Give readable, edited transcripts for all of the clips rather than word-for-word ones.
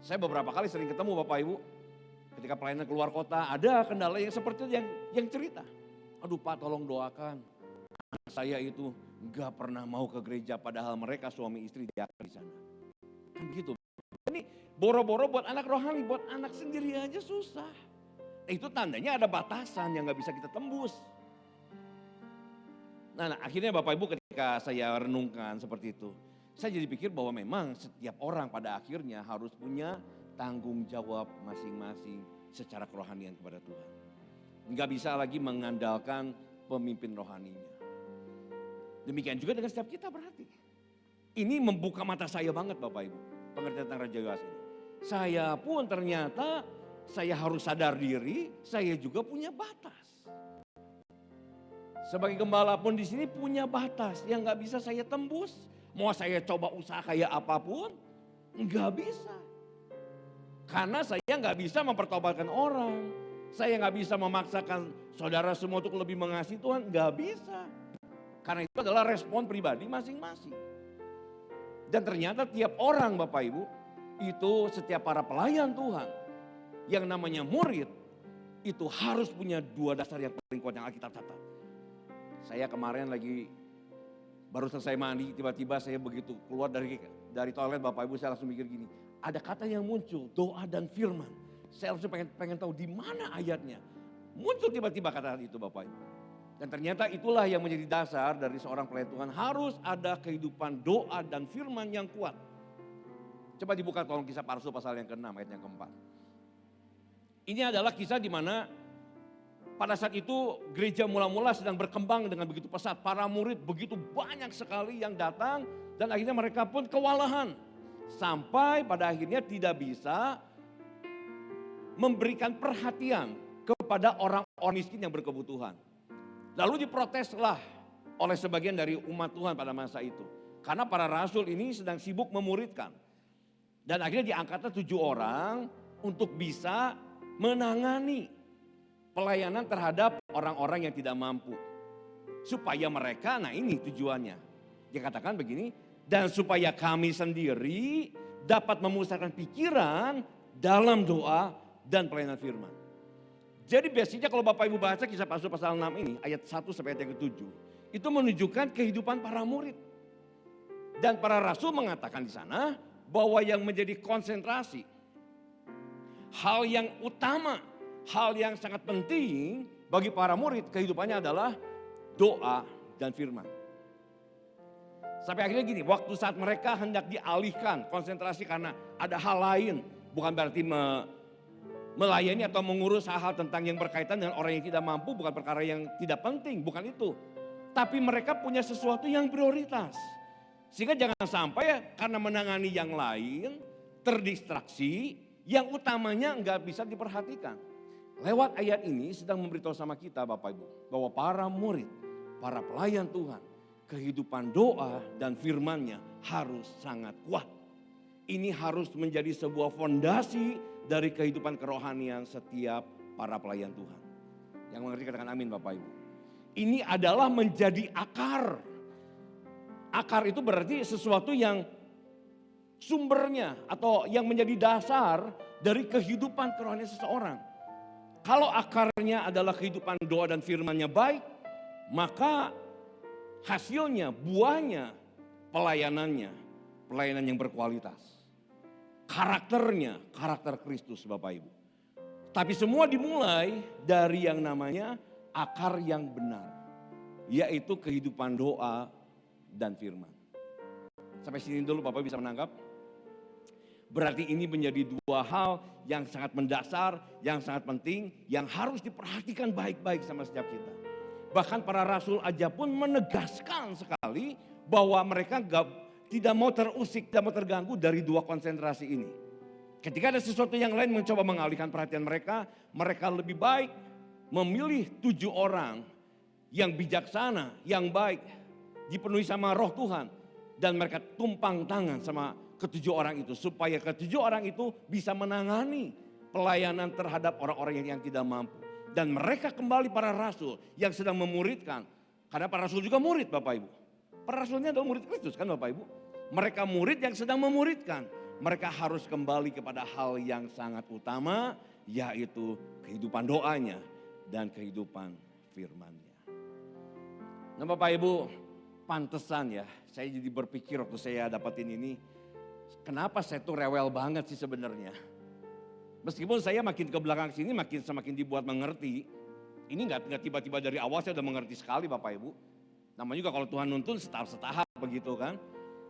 Saya beberapa kali sering ketemu Bapak Ibu, ketika pelayanan keluar kota ada kendala yang seperti itu yang cerita. Aduh Pak tolong doakan, anak saya itu nggak pernah mau ke gereja padahal mereka suami istri diakan di sana. Kan begitu. Ini boro-boro buat anak rohani, buat anak sendiri aja susah. Itu tandanya ada batasan yang nggak bisa kita tembus. Nah, akhirnya Bapak Ibu ketika saya renungkan seperti itu, saya jadi pikir bahwa memang setiap orang pada akhirnya harus punya tanggung jawab masing-masing secara kerohanian kepada Tuhan. Nggak bisa lagi mengandalkan pemimpin rohaninya. Demikian juga dengan setiap kita berarti. Ini membuka mata saya banget Bapak Ibu, pengertian tentang Raja Yoas ini. Saya pun ternyata saya harus sadar diri, saya juga punya batas. Sebagai gembala pun di sini punya batas yang nggak bisa saya tembus. Mau saya coba usaha kayak apapun, nggak bisa. Karena saya nggak bisa mempertobatkan orang. Saya nggak bisa memaksakan saudara semua untuk lebih mengasihi Tuhan, nggak bisa. Karena itu adalah respon pribadi masing-masing. Dan ternyata tiap orang Bapak Ibu, itu setiap para pelayan Tuhan, yang namanya murid, itu harus punya dua dasar yang paling kuat yang Alkitab catat. Saya kemarin baru selesai mandi, tiba-tiba saya begitu keluar dari toilet Bapak Ibu, saya langsung mikir gini, ada kata yang muncul, doa dan firman. Saya langsung pengen tahu di mana ayatnya. Muncul tiba-tiba kata itu Bapak Ibu. Dan ternyata itulah yang menjadi dasar dari seorang pelayan Tuhan, harus ada kehidupan doa dan firman yang kuat. Coba dibuka tolong Kisah Para Rasul pasal yang ke-6 ayat yang ke-4. Ini adalah kisah di mana pada saat itu gereja mula-mula sedang berkembang dengan begitu pesat. Para murid begitu banyak sekali yang datang dan akhirnya mereka pun kewalahan. Sampai pada akhirnya tidak bisa memberikan perhatian kepada orang-orang miskin yang berkebutuhan. Lalu diproteslah oleh sebagian dari umat Tuhan pada masa itu. Karena para rasul ini sedang sibuk memuridkan. Dan akhirnya diangkatlah 7 orang untuk bisa menangani pelayanan terhadap orang-orang yang tidak mampu. Supaya mereka, nah ini tujuannya. Dia katakan begini, dan supaya kami sendiri dapat memusatkan pikiran dalam doa dan pelayanan firman. Jadi biasanya kalau Bapak Ibu baca Kisah Para Rasul pasal 6 ini, ayat 1 sampai ayat yang ke-7, itu menunjukkan kehidupan para murid. Dan para rasul mengatakan di sana bahwa yang menjadi konsentrasi, hal yang utama, hal yang sangat penting bagi para murid kehidupannya adalah doa dan firman. Sampai akhirnya gini, waktu saat mereka hendak dialihkan konsentrasi karena ada hal lain, bukan berarti melayani atau mengurus hal-hal tentang yang berkaitan dengan orang yang tidak mampu, bukan perkara yang tidak penting, bukan itu. Tapi mereka punya sesuatu yang prioritas. Sehingga jangan sampai karena menangani yang lain, terdistraksi, yang utamanya nggak bisa diperhatikan. Lewat ayat ini sedang memberitahu sama kita Bapak Ibu, bahwa para murid, para pelayan Tuhan, kehidupan doa dan firman-Nya harus sangat kuat. Ini harus menjadi sebuah fondasi dari kehidupan kerohanian setiap para pelayan Tuhan. Yang mengerti katakan amin Bapak Ibu. Ini adalah menjadi akar. Akar itu berarti sesuatu yang sumbernya atau yang menjadi dasar dari kehidupan kerohanian seseorang. Kalau akarnya adalah kehidupan doa dan firman-Nya baik, maka hasilnya, buahnya, pelayanan yang berkualitas. Karakternya, karakter Kristus Bapak Ibu. Tapi semua dimulai dari yang namanya akar yang benar. Yaitu kehidupan doa dan firman. Sampai sini dulu Bapak bisa menangkap. Berarti ini menjadi dua hal yang sangat mendasar, yang sangat penting, yang harus diperhatikan baik-baik sama setiap kita. Bahkan para rasul aja pun menegaskan sekali bahwa mereka tidak mau terusik, tidak mau terganggu dari dua konsentrasi ini. Ketika ada sesuatu yang lain mencoba mengalihkan perhatian mereka, mereka lebih baik memilih 7 orang yang bijaksana, yang baik, dipenuhi sama roh Tuhan. Dan mereka tumpang tangan sama ke-7 orang itu. Supaya ke-7 orang itu bisa menangani pelayanan terhadap orang-orang yang tidak mampu. Dan mereka kembali para rasul yang sedang memuridkan. Karena para rasul juga murid Bapak Ibu. Para rasulnya adalah murid Kristus kan Bapak Ibu. Mereka murid yang sedang memuridkan. Mereka harus kembali kepada hal yang sangat utama, yaitu kehidupan doanya dan kehidupan firman-Nya. Nah Bapak Ibu, pantesan ya, saya jadi berpikir waktu saya dapatin ini, kenapa saya tuh rewel banget sih sebenarnya. Meskipun saya makin ke belakang sini semakin dibuat mengerti. Ini nggak tiba-tiba dari awal saya udah mengerti sekali Bapak Ibu. Namanya juga kalau Tuhan nuntun setahap begitu kan.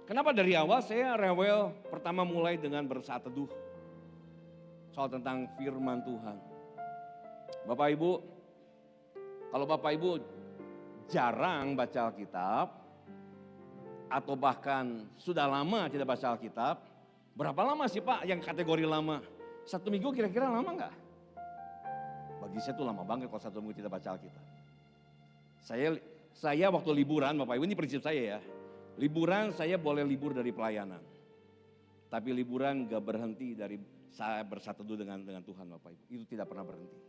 Kenapa dari awal saya rewel pertama mulai dengan bersaat teduh. Soal tentang firman Tuhan. Bapak Ibu, kalau Bapak Ibu jarang baca Alkitab, atau bahkan sudah lama tidak baca Alkitab, berapa lama sih Pak yang kategori lama? 1 minggu kira-kira lama nggak? Bagi saya tuh lama banget kalau 1 minggu tidak baca Alkitab. Saya waktu liburan, Bapak Ibu ini prinsip saya ya. Liburan saya boleh libur dari pelayanan. Tapi liburan gak berhenti dari saya bersatu dengan Tuhan Bapak Ibu. Itu tidak pernah berhenti.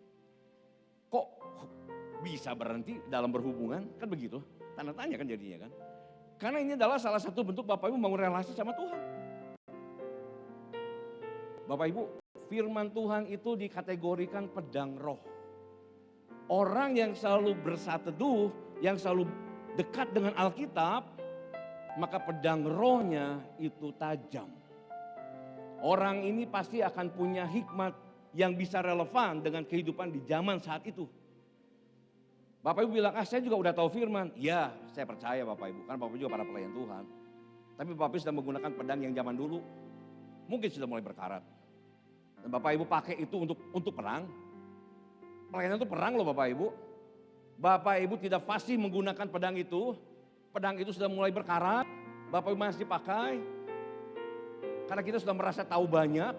Kok bisa berhenti dalam berhubungan? Kan begitu. Tanda tanya kan jadinya kan. Karena ini adalah salah satu bentuk Bapak Ibu membangun relasi sama Tuhan. Bapak Ibu, firman Tuhan itu dikategorikan pedang roh. Orang yang selalu bersatu teduh, yang selalu dekat dengan Alkitab, maka pedang rohnya itu tajam. Orang ini pasti akan punya hikmat yang bisa relevan dengan kehidupan di zaman saat itu. Bapak Ibu bilang, saya juga udah tahu firman. Ya, saya percaya Bapak Ibu, kan Bapak Ibu juga para pelayan Tuhan. Tapi Bapak Ibu sudah menggunakan pedang yang zaman dulu, mungkin sudah mulai berkarat. Dan Bapak Ibu pakai itu untuk perang. Pelayanan itu perang loh Bapak Ibu. Bapak Ibu tidak fasih menggunakan pedang itu sudah mulai berkarat, Bapak Ibu masih pakai. Karena kita sudah merasa tahu banyak,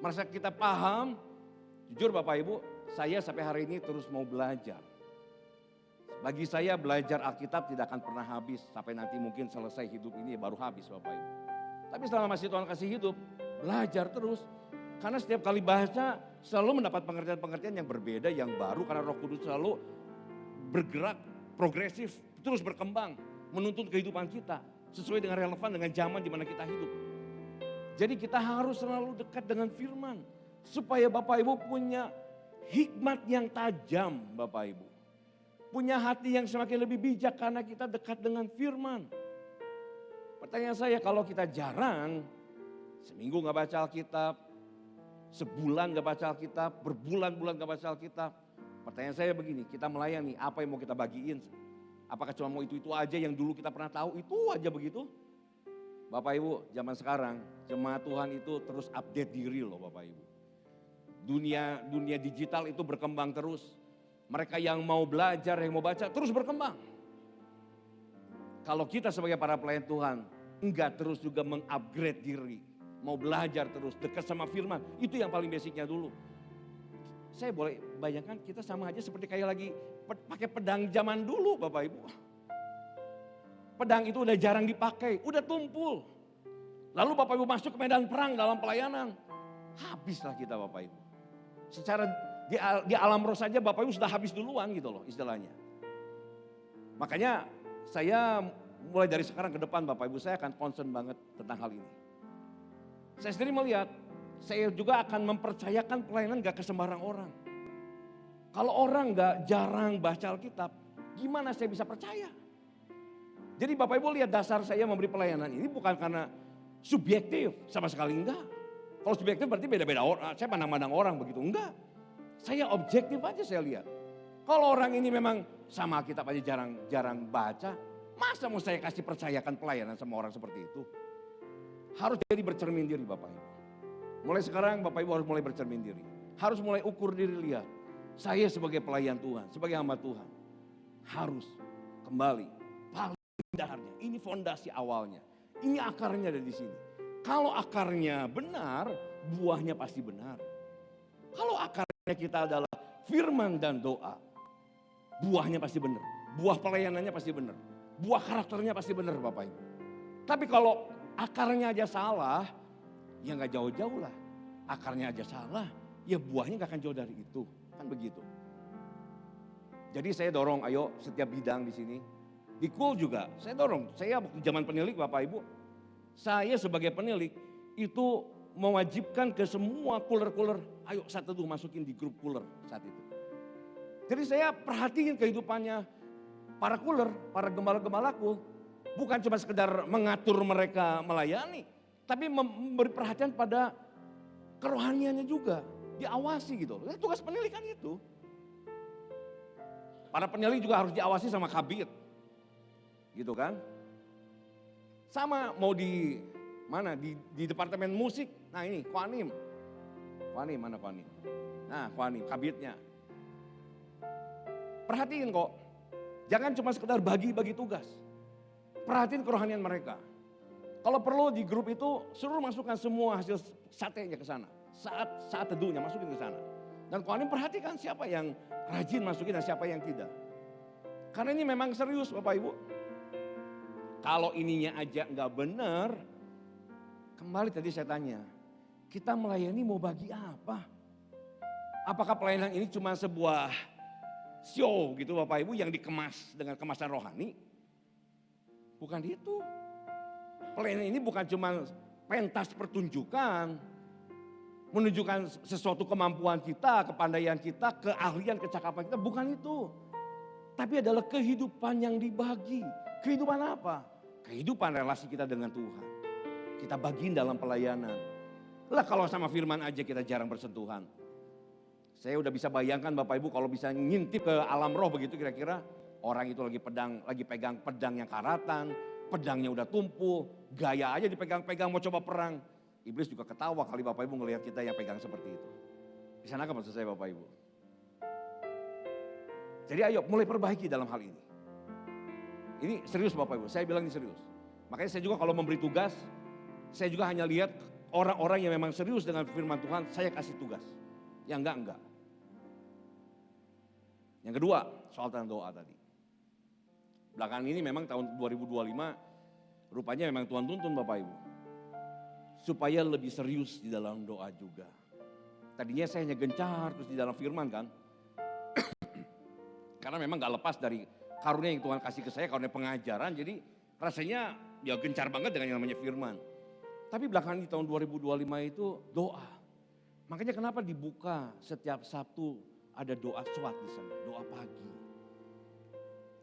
merasa kita paham. Jujur Bapak Ibu, saya sampai hari ini terus mau belajar. Bagi saya belajar Alkitab tidak akan pernah habis. Sampai nanti mungkin selesai hidup ini baru habis Bapak Ibu. Tapi selama masih Tuhan kasih hidup, belajar terus. Karena setiap kali baca selalu mendapat pengertian-pengertian yang berbeda, yang baru. Karena Roh Kudus selalu bergerak, progresif, terus berkembang. Menuntun kehidupan kita sesuai dengan relevan dengan zaman di mana kita hidup. Jadi kita harus selalu dekat dengan firman. Supaya Bapak Ibu punya hikmat yang tajam Bapak Ibu. Punya hati yang semakin lebih bijak karena kita dekat dengan firman. Pertanyaan saya, kalau kita jarang, seminggu gak baca Alkitab, sebulan gak baca Alkitab, berbulan-bulan gak baca Alkitab. Pertanyaan saya begini, kita melayani, apa yang mau kita bagiin? Apakah cuma mau itu aja yang dulu kita pernah tahu, itu aja begitu? Bapak Ibu, zaman sekarang jemaat Tuhan itu terus update diri loh Bapak Ibu. Dunia digital itu berkembang terus. Mereka yang mau belajar, yang mau baca terus berkembang. Kalau kita sebagai para pelayan Tuhan enggak terus juga mengupgrade diri, mau belajar terus, dekat sama firman, itu yang paling basicnya dulu. Saya boleh bayangkan kita sama aja seperti kayak lagi pakai pedang zaman dulu Bapak Ibu. Pedang itu udah jarang dipakai, udah tumpul. Lalu Bapak Ibu masuk ke medan perang dalam pelayanan. Habislah kita Bapak Ibu. Secara di alam roh saja Bapak Ibu sudah habis duluan gitu loh istilahnya. Makanya saya mulai dari sekarang ke depan Bapak Ibu saya akan concern banget tentang hal ini. Saya sendiri melihat, saya juga akan mempercayakan pelayanan gak ke sembarang orang. Kalau orang gak jarang baca Alkitab, gimana saya bisa percaya? Jadi Bapak Ibu lihat dasar saya memberi pelayanan ini bukan karena subjektif, sama sekali enggak. Kalau subjektif berarti beda-beda orang, saya pandang-pandang orang begitu, enggak. Saya objektif aja saya lihat. Kalau orang ini memang sama Alkitab aja jarang baca, masa mau saya kasih percayakan pelayanan sama orang seperti itu? Harus jadi bercermin diri Bapak Ibu. Mulai sekarang Bapak Ibu harus mulai bercermin diri. Harus mulai ukur diri lihat. Saya sebagai pelayan Tuhan, sebagai hamba Tuhan. Harus kembali. Paling dasarnya, ini fondasi awalnya. Ini akarnya ada di sini. Kalau akarnya benar, buahnya pasti benar. Kalau akarnya kita adalah firman dan doa, buahnya pasti benar. Buah pelayanannya pasti benar. Buah karakternya pasti benar Bapak Ibu. Tapi kalau akarnya aja salah, ya gak jauh-jauh lah. Akarnya aja salah, ya buahnya gak akan jauh dari itu. Kan begitu. Jadi saya dorong, ayo setiap bidang di sini. Di Cool juga, saya dorong. Saya waktu zaman penilik Bapak Ibu, saya sebagai penilik itu mewajibkan ke semua cooler-cooler, ayo saat teduh masukin di grup cooler saat itu. Jadi saya perhatiin kehidupannya para cooler, para gembala-gembalaku. Bukan cuma sekedar mengatur mereka melayani, tapi memberi perhatian pada kerohaniannya juga. Diawasi gitu. Itu tugas penilai kan itu. Para penilai juga harus diawasi sama kabit. Gitu kan. Sama mau di mana? Di departemen musik. Nah ini Koanim. Koanim mana Koanim? Nah Koanim kabitnya. Perhatiin kok. Jangan cuma sekedar bagi-bagi tugas. Perhatiin kerohanian mereka. Kalau perlu di grup itu suruh masukkan semua hasil satenya ke sana. Saat teduhnya masukin ke sana. Dan Koanim perhatikan siapa yang rajin masukin dan siapa yang tidak. Karena ini memang serius Bapak Ibu. Kalau ininya aja nggak benar, kembali tadi saya tanya, kita melayani mau bagi apa? Apakah pelayanan ini cuma sebuah show gitu Bapak Ibu yang dikemas dengan kemasan rohani? Bukan itu. Pelayanan ini bukan cuma pentas pertunjukan, menunjukkan sesuatu kemampuan kita, kepandaian kita, keahlian, kecakapan kita, bukan itu. Tapi adalah kehidupan yang dibagi. Kehidupan apa? Kehidupan relasi kita dengan Tuhan. Kita bagiin dalam pelayanan. Lah kalau sama firman aja kita jarang bersentuhan. Saya udah bisa bayangkan Bapak Ibu kalau bisa ngintip ke alam roh begitu kira-kira. Orang itu lagi pegang pedang yang karatan, pedangnya udah tumpul, gaya aja dipegang-pegang mau coba perang. Iblis juga ketawa kali Bapak Ibu ngelihat kita yang pegang seperti itu. Bisa nangkap maksud saya Bapak Ibu? Jadi ayo mulai perbaiki dalam hal ini. Ini serius Bapak Ibu, saya bilang ini serius. Makanya saya juga kalau memberi tugas, saya juga hanya lihat orang-orang yang memang serius dengan firman Tuhan, saya kasih tugas. Yang enggak. Yang kedua, soal tentang doa tadi. Belakangan ini memang tahun 2025, rupanya memang Tuhan tuntun Bapak Ibu. Supaya lebih serius di dalam doa juga. Tadinya saya hanya gencar terus di dalam firman kan. Karena memang gak lepas dari karunia yang Tuhan kasih ke saya, karunia pengajaran. Jadi rasanya ya gencar banget dengan yang namanya firman. Tapi belakangan di tahun 2025 itu doa. Makanya kenapa dibuka setiap Sabtu ada doa SWAT di sana, doa pagi.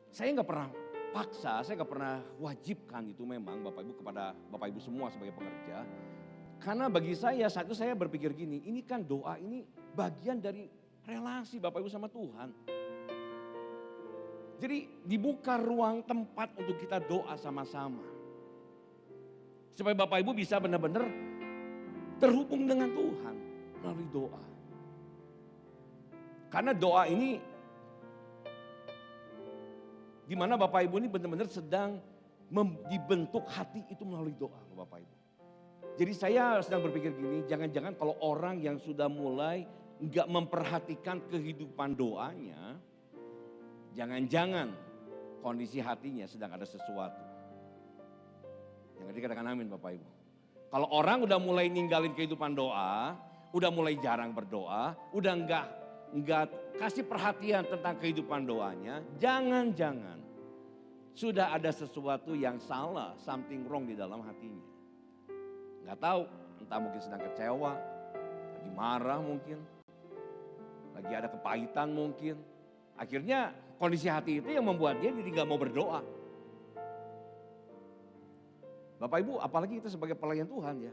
Saya nggak pernah paksa, saya nggak pernah wajibkan itu memang Bapak Ibu kepada Bapak Ibu semua sebagai pekerja. Karena bagi saya saat itu saya berpikir gini, ini kan doa ini bagian dari relasi Bapak Ibu sama Tuhan. Jadi dibuka ruang tempat untuk kita doa sama-sama. Supaya Bapak Ibu bisa benar-benar terhubung dengan Tuhan melalui doa. Karena doa ini di mana Bapak Ibu ini benar-benar sedang dibentuk hati itu melalui doa Bapak Ibu. Jadi saya sedang berpikir gini, jangan-jangan kalau orang yang sudah mulai nggak memperhatikan kehidupan doanya, jangan-jangan kondisi hatinya sedang ada sesuatu. Yang ketiga katakan amin Bapak Ibu. Kalau orang udah mulai ninggalin kehidupan doa, udah mulai jarang berdoa, udah enggak kasih perhatian tentang kehidupan doanya, jangan-jangan sudah ada sesuatu yang salah, something wrong di dalam hatinya. Enggak tahu, entah mungkin sedang kecewa, lagi marah mungkin, lagi ada kepahitan mungkin. Akhirnya kondisi hati itu yang membuat dia jadi enggak mau berdoa. Bapak Ibu, apalagi kita sebagai pelayan Tuhan ya.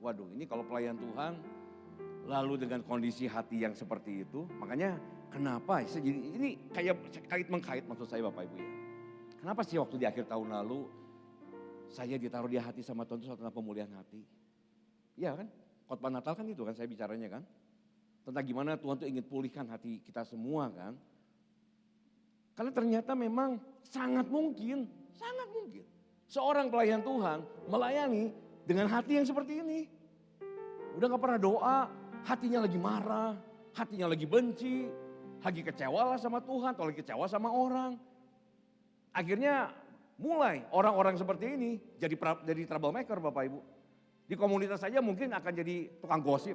Waduh, ini kalau pelayan Tuhan lalu dengan kondisi hati yang seperti itu, makanya kenapa ini kayak kait-mengkait maksud saya Bapak Ibu ya. Kenapa sih waktu di akhir tahun lalu saya ditaruh di hati sama Tuhan itu tentang pemulihan hati. Iya kan, khotbah Natal kan itu kan saya bicaranya kan. Tentang gimana Tuhan tuh ingin pulihkan hati kita semua kan. Karena ternyata memang sangat mungkin seorang pelayan Tuhan melayani dengan hati yang seperti ini. Udah gak pernah doa, hatinya lagi marah, hatinya lagi benci, lagi kecewa lah sama Tuhan, atau lagi kecewa sama orang. Akhirnya mulai orang-orang seperti ini jadi troublemaker Bapak Ibu. Di komunitas saja mungkin akan jadi tukang gosip.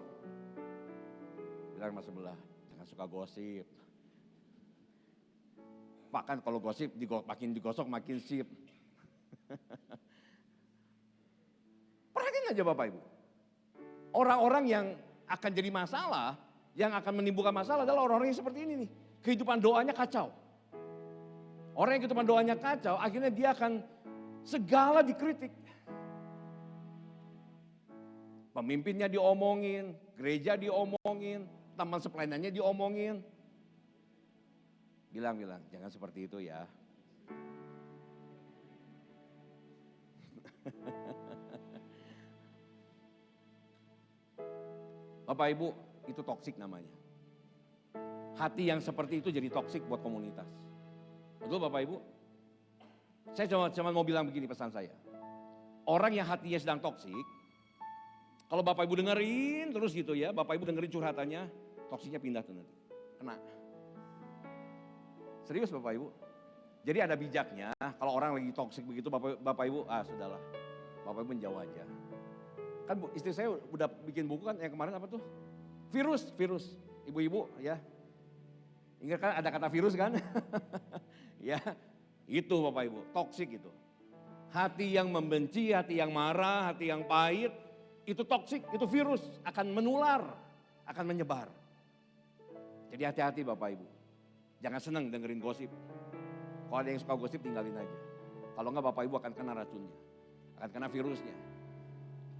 Bilang mas sebelah, jangan suka gosip. Bahkan kalau gosip makin digosok makin sip. Perhatiin aja Bapak Ibu. Orang-orang yang akan jadi masalah, yang akan menimbulkan masalah adalah orang-orang yang seperti ini nih. Kehidupan doanya kacau. Orang yang kehidupan doanya kacau, akhirnya dia akan segala dikritik. Pemimpinnya diomongin, gereja diomongin, teman sepelayanannya diomongin. Bilang, jangan seperti itu ya. Bapak Ibu, itu toksik namanya. Hati yang seperti itu jadi toksik buat komunitas. Betul Bapak Ibu? Saya cuma mau bilang begini pesan saya. Orang yang hatinya sedang toksik, kalau Bapak Ibu dengerin terus gitu ya, Bapak Ibu dengerin curhatannya, toksiknya pindah tuh nanti. Kena. Serius Bapak Ibu? Jadi ada bijaknya, kalau orang lagi toksik begitu Bapak Ibu, sudahlah. Bapak Ibu menjauh aja. Kan istri saya udah bikin buku kan yang kemarin apa tuh? Virus. Ibu-ibu ya. Ingat kan ada kata virus kan? Ya, itu Bapak Ibu, toksik itu. Hati yang membenci, hati yang marah, hati yang pahit, itu toksik, itu virus, akan menular, akan menyebar. Jadi hati-hati Bapak Ibu. Jangan senang dengerin gosip. Kalau ada yang suka gosip tinggalin aja. Kalau enggak Bapak Ibu akan kena racunnya, akan kena virusnya.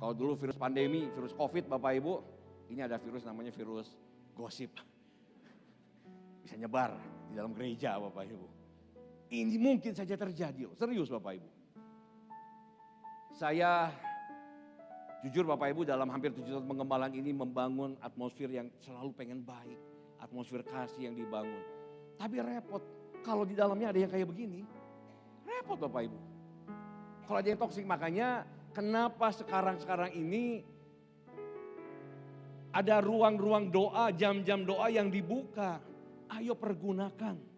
Kalau dulu virus pandemi, virus COVID Bapak Ibu, ini ada virus namanya virus gosip. Bisa nyebar di dalam gereja Bapak Ibu. Ini mungkin saja terjadi loh, serius Bapak Ibu. Saya jujur Bapak Ibu dalam hampir 7 tahun pengembalaan ini membangun atmosfer yang selalu pengen baik. Atmosfer kasih yang dibangun. Tapi repot, kalau di dalamnya ada yang kayak begini, repot Bapak Ibu. Kalau ada yang toksik, makanya kenapa sekarang ini ada ruang-ruang doa, jam-jam doa yang dibuka. Ayo pergunakan.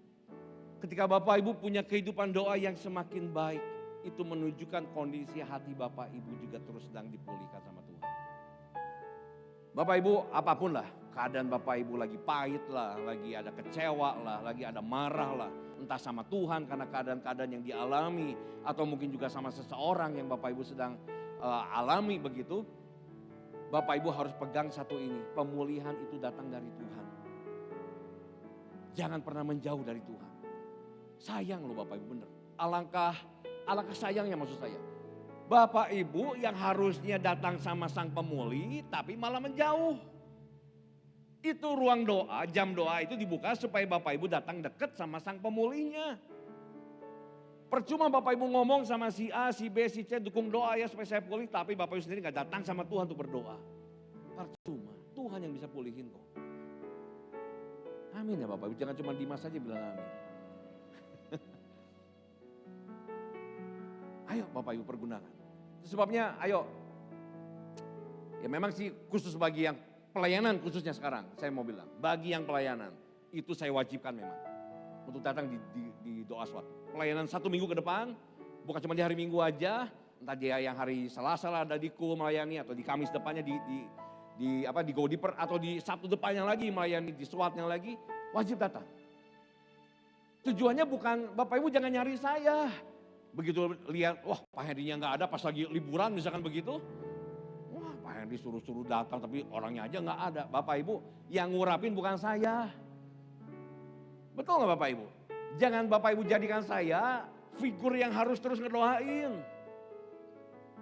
Ketika Bapak Ibu punya kehidupan doa yang semakin baik, itu menunjukkan kondisi hati Bapak Ibu juga terus sedang dipulihkan sama Tuhan. Bapak Ibu apapun lah, keadaan Bapak Ibu lagi pahit lah, lagi ada kecewa lah, lagi ada marah lah. Entah sama Tuhan karena keadaan-keadaan yang dialami, atau mungkin juga sama seseorang yang Bapak Ibu sedang alami begitu. Bapak Ibu harus pegang satu ini, pemulihan itu datang dari Tuhan. Jangan pernah menjauh dari Tuhan. Sayang loh Bapak Ibu, bener. Alangkah sayangnya maksud saya. Bapak Ibu yang harusnya datang sama sang pemulih tapi malah menjauh. Itu ruang doa, jam doa itu dibuka supaya Bapak Ibu datang dekat sama sang pemulihnya. Percuma Bapak Ibu ngomong sama si A, si B, si C, dukung doa ya supaya saya pulih. Tapi Bapak Ibu sendiri gak datang sama Tuhan untuk berdoa. Percuma, Tuhan yang bisa pulihin kok. Amin ya Bapak Ibu, jangan cuma Dimas saja bilang amin. Ayo Bapak Ibu pergunakan. Itu sebabnya ayo. Ya memang sih khusus bagi yang pelayanan khususnya sekarang. Saya mau bilang, bagi yang pelayanan itu saya wajibkan memang. Untuk datang di doa swat. Pelayanan 1 minggu ke depan, bukan cuma di hari Minggu aja. Entah dia yang hari Selasa lah ada di melayani, atau di Kamis depannya di Go Deeper, atau di Sabtu depannya lagi melayani di swatnya lagi. Wajib datang. Tujuannya bukan Bapak Ibu jangan nyari saya. Begitu lihat, wah Pak Henry-nya gak ada pas lagi liburan misalkan begitu. Wah Pak Henry suruh datang tapi orangnya aja gak ada. Bapak Ibu yang ngurapin bukan saya. Betul gak Bapak Ibu? Jangan Bapak Ibu jadikan saya figur yang harus terus ngedoain.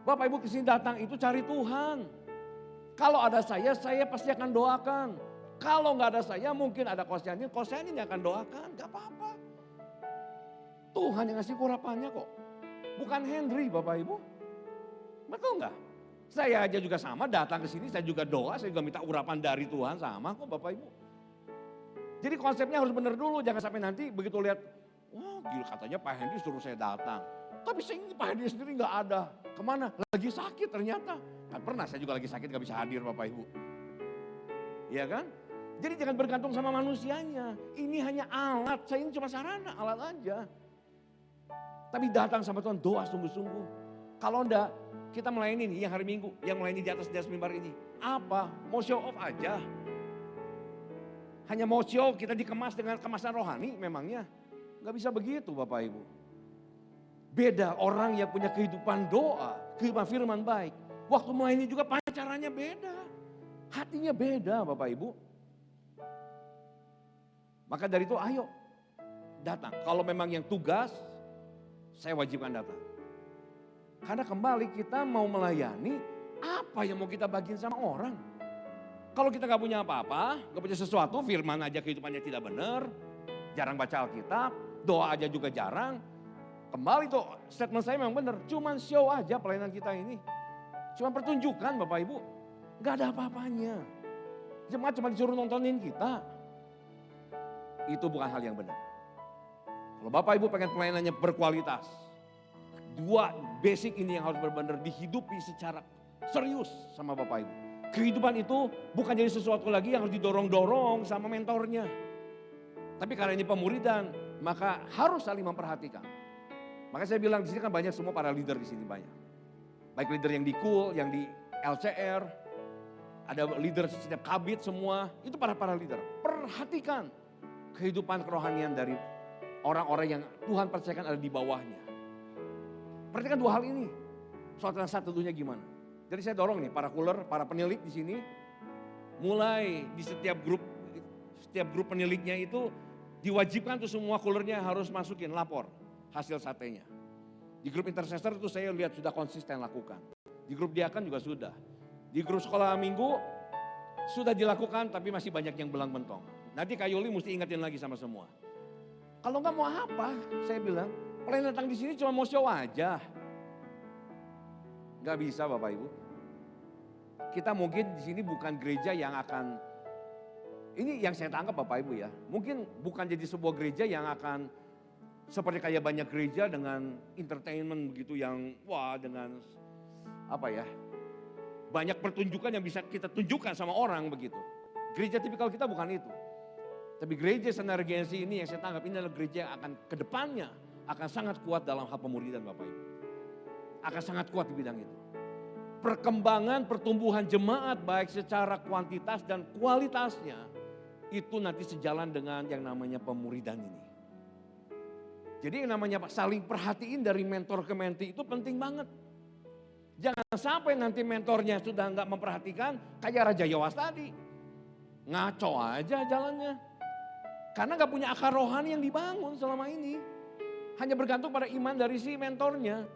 Bapak Ibu kesini datang itu cari Tuhan. Kalau ada saya pasti akan doakan. Kalau gak ada saya mungkin ada Kosyanin yang akan doakan, gak apa-apa. Tuhan yang ngasih urapannya kok. Bukan Henry Bapak Ibu. Betul nggak? Saya aja juga sama datang ke sini, saya juga doa, saya juga minta urapan dari Tuhan sama kok Bapak Ibu. Jadi konsepnya harus benar dulu, jangan sampai nanti begitu lihat, wah gila katanya Pak Henry suruh saya datang. Tapi Pak Henry sendiri nggak ada. Kemana? Lagi sakit ternyata. Kan pernah saya juga lagi sakit gak bisa hadir Bapak Ibu. Iya kan? Jadi jangan bergantung sama manusianya. Ini hanya alat, saya ini cuma sarana, alat aja. Tapi datang sama Tuhan, doa sungguh-sungguh. Kalau enggak, kita melayani nih yang hari Minggu, yang melayani di atas mimbar ini. Apa? Mau show off aja. Hanya mau show, kita dikemas dengan kemasan rohani memangnya. Enggak bisa begitu Bapak Ibu. Beda orang yang punya kehidupan doa, kehidupan firman baik. Waktu melayani juga caranya beda. Hatinya beda Bapak Ibu. Maka dari itu ayo datang. Kalau memang yang tugas, saya wajibkan datang. Karena kembali kita mau melayani, apa yang mau kita bagiin sama orang? Kalau kita gak punya apa-apa, gak punya sesuatu, firman aja kehidupannya tidak benar, jarang baca Alkitab, doa aja juga jarang. Kembali tuh statement saya memang benar, cuman show aja pelayanan kita ini. Cuma pertunjukan Bapak Ibu, gak ada apa-apanya. Jemaat cuma disuruh nontonin kita. Itu bukan hal yang benar. Kalau Bapak Ibu pengen pelayanannya berkualitas, dua basic ini yang harus benar-benar dihidupi secara serius sama Bapak Ibu. Kehidupan itu bukan jadi sesuatu lagi yang harus didorong-dorong sama mentornya. Tapi karena ini pemuridan, maka harus saling memperhatikan. Maka saya bilang di sini kan banyak semua para leader di sini banyak. Baik leader yang di KUL, yang di LCR, ada leader setiap kabit semua, itu para leader. Perhatikan kehidupan kerohanian dari orang-orang yang Tuhan percayakan ada di bawahnya. Perhatikan dua hal ini. Soal transaksi tentunya gimana. Jadi saya dorong nih para kuler, para penilik di sini, mulai di setiap grup peniliknya itu diwajibkan tuh semua kulernya harus masukin lapor hasil satenya. Di grup intercessor itu saya lihat sudah konsisten lakukan. Di grup diakan juga sudah. Di grup sekolah minggu sudah dilakukan tapi masih banyak yang belang mentong. Nanti Kak Yuli mesti ingetin lagi sama semua. Kalau nggak mau apa, saya bilang, pelayan datang di sini cuma mau show aja. Nggak bisa Bapak Ibu. Kita mungkin di sini bukan gereja yang akan, ini yang saya tangkap Bapak Ibu ya. Mungkin bukan jadi sebuah gereja yang akan seperti kayak banyak gereja dengan entertainment begitu yang wah dengan apa ya. Banyak pertunjukan yang bisa kita tunjukkan sama orang begitu. Gereja tipikal kita bukan itu. Tapi gereja Sinergensi ini yang saya tangkap ini adalah gereja yang akan kedepannya akan sangat kuat dalam hal pemuridan Bapak Ibu. Akan sangat kuat di bidang itu. Perkembangan pertumbuhan jemaat baik secara kuantitas dan kualitasnya itu nanti sejalan dengan yang namanya pemuridan ini. Jadi yang namanya saling perhatiin dari mentor ke menti itu penting banget. Jangan sampai nanti mentornya sudah nggak memperhatikan kayak Raja Yowas tadi. Ngaco aja jalannya. Karena nggak punya akar rohani yang dibangun selama ini. Hanya bergantung pada iman dari si mentornya.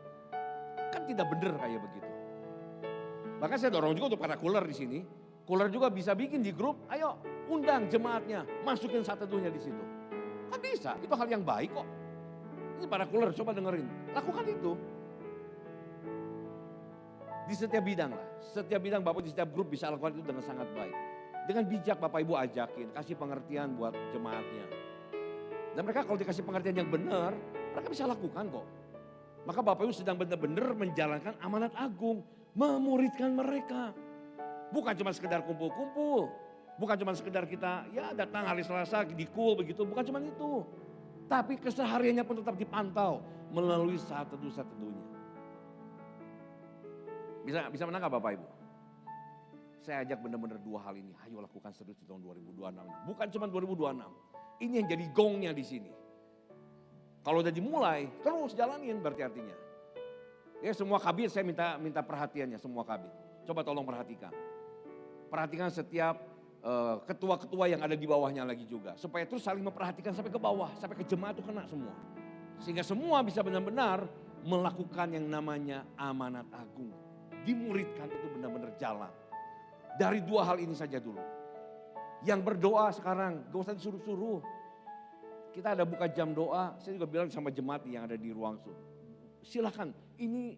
Kan tidak benar kayak begitu. Bahkan saya dorong juga untuk para kuler di sini. Kuler juga bisa bikin di grup, ayo undang jemaatnya, masukin satu teduhnya di situ. Kan bisa, itu hal yang baik kok. Ini para kuler coba dengerin, lakukan itu. Di setiap bidang lah, setiap bidang Bapak di setiap grup bisa lakukan itu dengan sangat baik. Dengan bijak Bapak Ibu ajakin, kasih pengertian buat jemaatnya. Dan mereka kalau dikasih pengertian yang benar, mereka bisa lakukan kok. Maka Bapak Ibu sedang benar-benar menjalankan amanat agung, memuridkan mereka. Bukan cuma sekedar kumpul-kumpul, bukan cuma sekedar kita ya datang hari Selasa di KUL begitu, bukan cuma itu. Tapi kesehariannya pun tetap dipantau melalui saat teduh-teduhnya. Bisa menangkap Bapak Ibu? Saya ajak benar-benar dua hal ini, ayo lakukan serius di tahun 2026. Bukan cuma 2026, ini yang jadi gongnya di sini. Kalau udah dimulai, terus jalanin berarti artinya. Ya semua kabit saya minta perhatiannya semua kabit. Coba tolong perhatikan. Perhatikan setiap ketua-ketua yang ada di bawahnya lagi juga. Supaya terus saling memperhatikan sampai ke bawah, sampai ke jemaat itu kena semua. Sehingga semua bisa benar-benar melakukan yang namanya amanat agung. Dimuridkan itu benar-benar jalan. Dari dua hal ini saja dulu. Yang berdoa sekarang, gak usah disuruh-suruh. Kita ada buka jam doa, saya juga bilang sama jemaat yang ada di ruang silakan, ini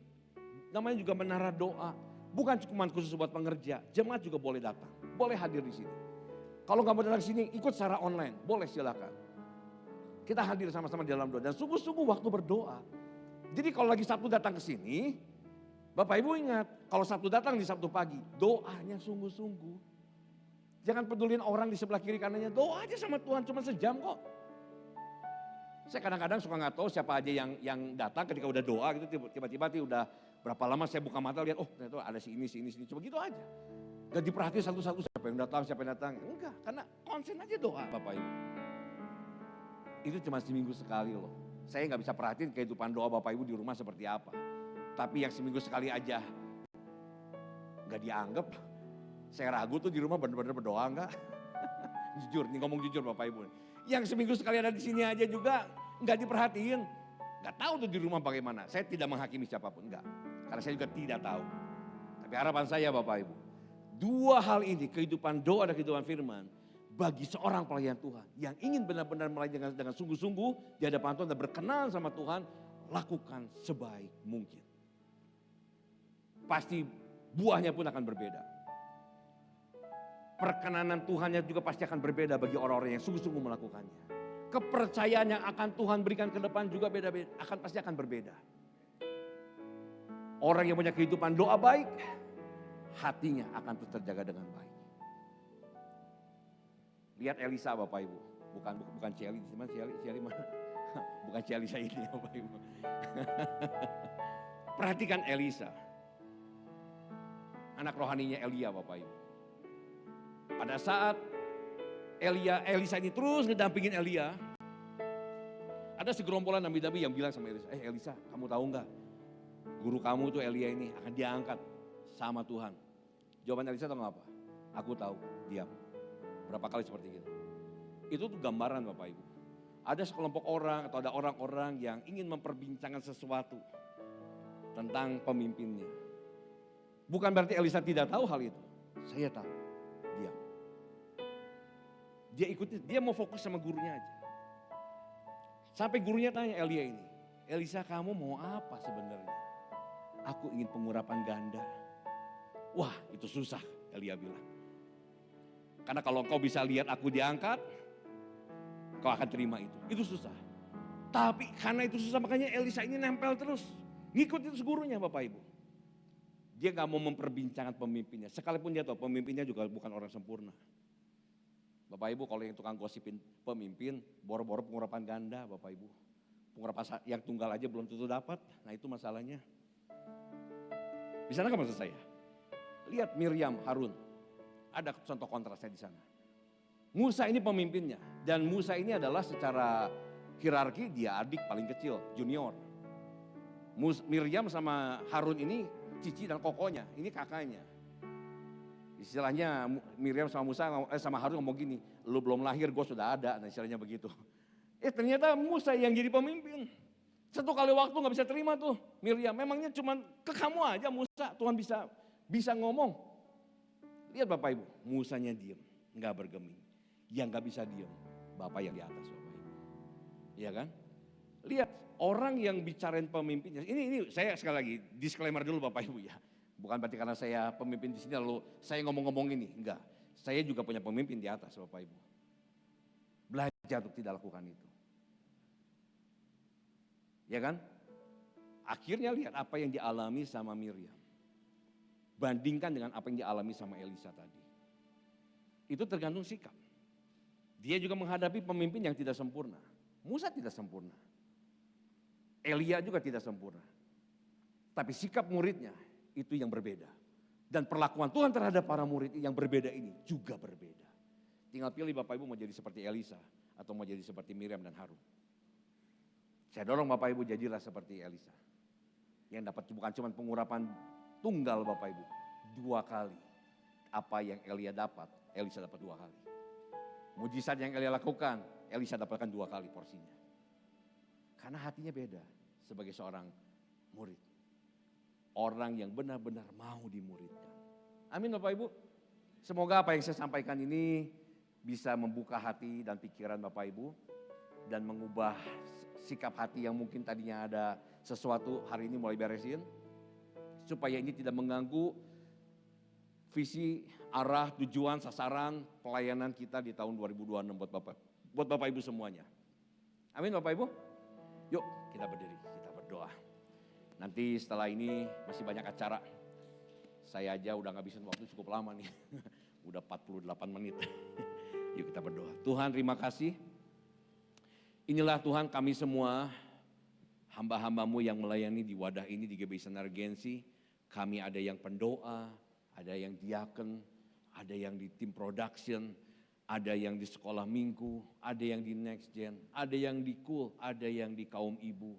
namanya juga menara doa. Bukan cuma khusus buat pengerja, jemaat juga boleh datang, boleh hadir di sini. Kalau nggak mau datang ke sini, ikut secara online, boleh silakan. Kita hadir sama-sama di dalam doa dan sungguh-sungguh waktu berdoa. Jadi kalau lagi Sabtu datang ke sini, Bapak Ibu ingat, kalau Sabtu datang di Sabtu pagi, doanya sungguh-sungguh. Jangan pedulin orang di sebelah kiri kanannya, doa aja sama Tuhan cuma sejam kok. Saya kadang-kadang suka nggak tahu siapa aja yang datang ketika udah doa gitu tiba-tiba udah berapa lama saya buka mata lihat oh ternyata ada si ini, cuma gitu aja. Gak diperhatiin satu-satu siapa yang datang. Enggak, karena konsen aja doa Bapak Ibu. Itu cuma seminggu sekali loh. Saya nggak bisa perhatiin kehidupan doa Bapak Ibu di rumah seperti apa. Tapi yang seminggu sekali aja nggak dianggap. Saya ragu tuh di rumah benar-benar berdoa enggak? Jujur, nih ngomong jujur Bapak Ibu. Yang seminggu sekali ada di sini aja juga enggak diperhatiin. Enggak tahu tuh di rumah bagaimana. Saya tidak menghakimi siapapun, enggak. Karena saya juga tidak tahu. Tapi harapan saya Bapak Ibu, dua hal ini, kehidupan doa dan kehidupan firman, bagi seorang pelayan Tuhan yang ingin benar-benar melayani dengan sungguh-sungguh di hadapan Tuhan dan berkenan sama Tuhan, lakukan sebaik mungkin. Pasti buahnya pun akan berbeda. Perkenanan Tuhannya juga pasti akan berbeda bagi orang-orang yang sungguh-sungguh melakukannya. Kepercayaan yang akan Tuhan berikan ke depan juga beda-beda, pasti akan berbeda. Orang yang punya kehidupan doa baik, hatinya akan terus terjaga dengan baik. Lihat Elisa Bapak Ibu, bukan Ciali, di mana Ciali mana? Bukan Ciali saya ini Bapak Ibu. Perhatikan Elisa. Anak rohaninya Elia Bapak Ibu. Pada saat Elisa ini terus ngedampingin Elia, ada segerombolan nabi-nabi yang bilang sama Elisa, Elisa kamu tahu nggak, guru kamu tuh Elia ini akan diangkat sama Tuhan. Jawaban Elisa tahu nggak apa? Aku tahu, diam. Berapa kali seperti itu. Itu tuh gambaran Bapak Ibu. Ada sekelompok orang atau ada orang-orang yang ingin memperbincangkan sesuatu tentang pemimpinnya. Bukan berarti Elisa tidak tahu hal itu. Saya tahu, diam. Dia ikuti, dia mau fokus sama gurunya aja. Sampai gurunya tanya Elia ini, Elisa kamu mau apa sebenarnya? Aku ingin pengurapan ganda. Wah itu susah Elia bilang. Karena kalau kau bisa lihat aku diangkat, kau akan terima itu. Itu susah. Tapi karena itu susah makanya Elisa ini nempel terus. Ngikut terus gurunya Bapak Ibu. Dia gak mau memperbincangkan pemimpinnya. Sekalipun dia tahu pemimpinnya juga bukan orang sempurna. Bapak Ibu kalau yang tukang gosipin pemimpin, boro-boro pengurapan ganda Bapak Ibu. Pengurapan yang tunggal aja belum tentu dapat. Nah itu masalahnya. Bisa nggak maksud saya? Lihat Miriam, Harun. Ada contoh kontrasnya di sana. Musa ini pemimpinnya. Dan Musa ini adalah secara hierarki dia adik paling kecil, junior. Miriam sama Harun ini cici dan kokonya, ini kakaknya. Istilahnya Miriam sama sama Harun ngomong gini, lu belum lahir gue sudah ada, nah istilahnya begitu. Ternyata Musa yang jadi pemimpin. Satu kali waktu gak bisa terima tuh Miriam, memangnya cuman ke kamu aja Musa, Tuhan bisa ngomong. Lihat Bapak Ibu, Musanya diem, gak bergeming. Yang gak bisa diem, Bapak yang di atas Bapak Ibu. Iya kan? Lihat orang yang bicarain pemimpinnya, ini saya sekali lagi disclaimer dulu Bapak Ibu ya. Bukan berarti karena saya pemimpin di sini lalu saya ngomong-ngomong ini, enggak. Saya juga punya pemimpin di atas Bapak Ibu. Belajar untuk tidak lakukan itu. Ya kan? Akhirnya lihat apa yang dialami sama Miriam. Bandingkan dengan apa yang dialami sama Elisa tadi. Itu tergantung sikap. Dia juga menghadapi pemimpin yang tidak sempurna. Musa tidak sempurna. Elia juga tidak sempurna. Tapi sikap muridnya itu yang berbeda. Dan perlakuan Tuhan terhadap para murid yang berbeda ini juga berbeda. Tinggal pilih Bapak Ibu mau jadi seperti Elisa atau mau jadi seperti Miriam dan Harun. Saya dorong Bapak Ibu jadilah seperti Elisa. Yang dapat bukan cuma pengurapan tunggal Bapak Ibu. 2 kali. Apa yang Elia dapat, Elisa dapat 2 kali. Mujizat yang Elia lakukan, Elisa dapatkan 2 kali porsinya. Karena hatinya beda sebagai seorang murid. Orang yang benar-benar mau dimuridkan. Amin Bapak Ibu. Semoga apa yang saya sampaikan ini bisa membuka hati dan pikiran Bapak Ibu. Dan mengubah sikap hati yang mungkin tadinya ada sesuatu hari ini mulai beresin. Supaya ini tidak mengganggu visi, arah, tujuan, sasaran pelayanan kita di tahun 2026 buat Bapak Ibu semuanya. Amin Bapak Ibu. Yuk kita berdiri, kita berdoa. Nanti setelah ini masih banyak acara. Saya aja udah ngabisin waktu cukup lama nih. Udah 48 menit. Yuk kita berdoa. Tuhan terima kasih. Inilah Tuhan kami semua hamba-hambamu yang melayani di wadah ini di GBI Senargensi. Kami ada yang pendoa, ada yang diaken, ada yang di tim production, ada yang di sekolah minggu, ada yang di next gen, ada yang di cool, ada yang di kaum ibu,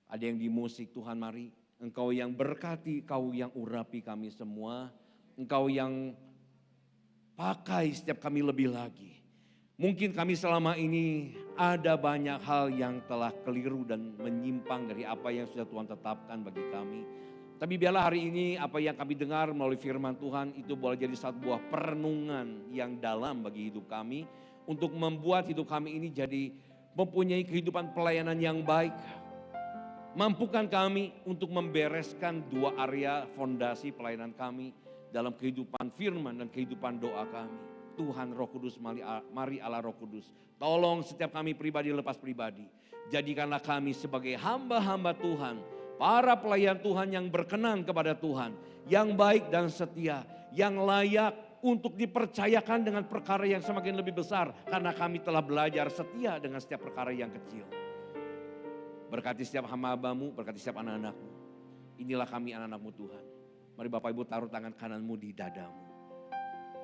ada yang di musik. Tuhan mari Engkau yang berkati, Engkau yang urapi kami semua, Engkau yang Pakai setiap kami lebih lagi. Mungkin kami selama ini ada banyak hal yang telah keliru dan menyimpang dari apa yang sudah Tuhan tetapkan bagi kami. Tapi biarlah hari ini apa yang kami dengar melalui firman Tuhan itu boleh jadi satu buah perenungan yang dalam bagi hidup kami. Untuk membuat hidup kami ini jadi mempunyai kehidupan pelayanan yang baik. Mampukan kami untuk membereskan dua area fondasi pelayanan kami dalam kehidupan firman dan kehidupan doa kami. Tuhan Roh Kudus, mari Allah Roh Kudus, tolong setiap kami pribadi lepas pribadi. Jadikanlah kami sebagai hamba-hamba Tuhan, para pelayan Tuhan yang berkenan kepada Tuhan, yang baik dan setia, yang layak untuk dipercayakan dengan perkara yang semakin lebih besar. Karena kami telah belajar setia dengan setiap perkara yang kecil. Berkati setiap hamba-Mu, berkati setiap anak-anak-Mu. Inilah kami anak-anak-Mu Tuhan. Mari Bapak Ibu taruh tangan kananmu di dadamu.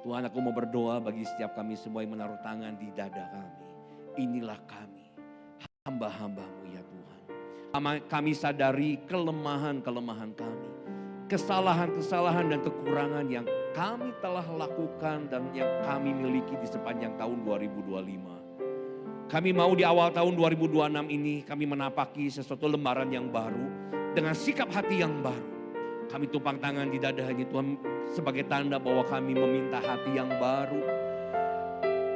Tuhan, aku mau berdoa bagi setiap kami semua yang menaruh tangan di dada kami. Inilah kami, hamba-hamba-Mu ya Tuhan. Kami sadari kelemahan-kelemahan kami. Kesalahan-kesalahan dan kekurangan yang kami telah lakukan dan yang kami miliki di sepanjang tahun 2025. Kami mau di awal tahun 2026 ini kami menapaki sesuatu lembaran yang baru dengan sikap hati yang baru. Kami tumpang tangan di dada hanya Tuhan sebagai tanda bahwa kami meminta hati yang baru.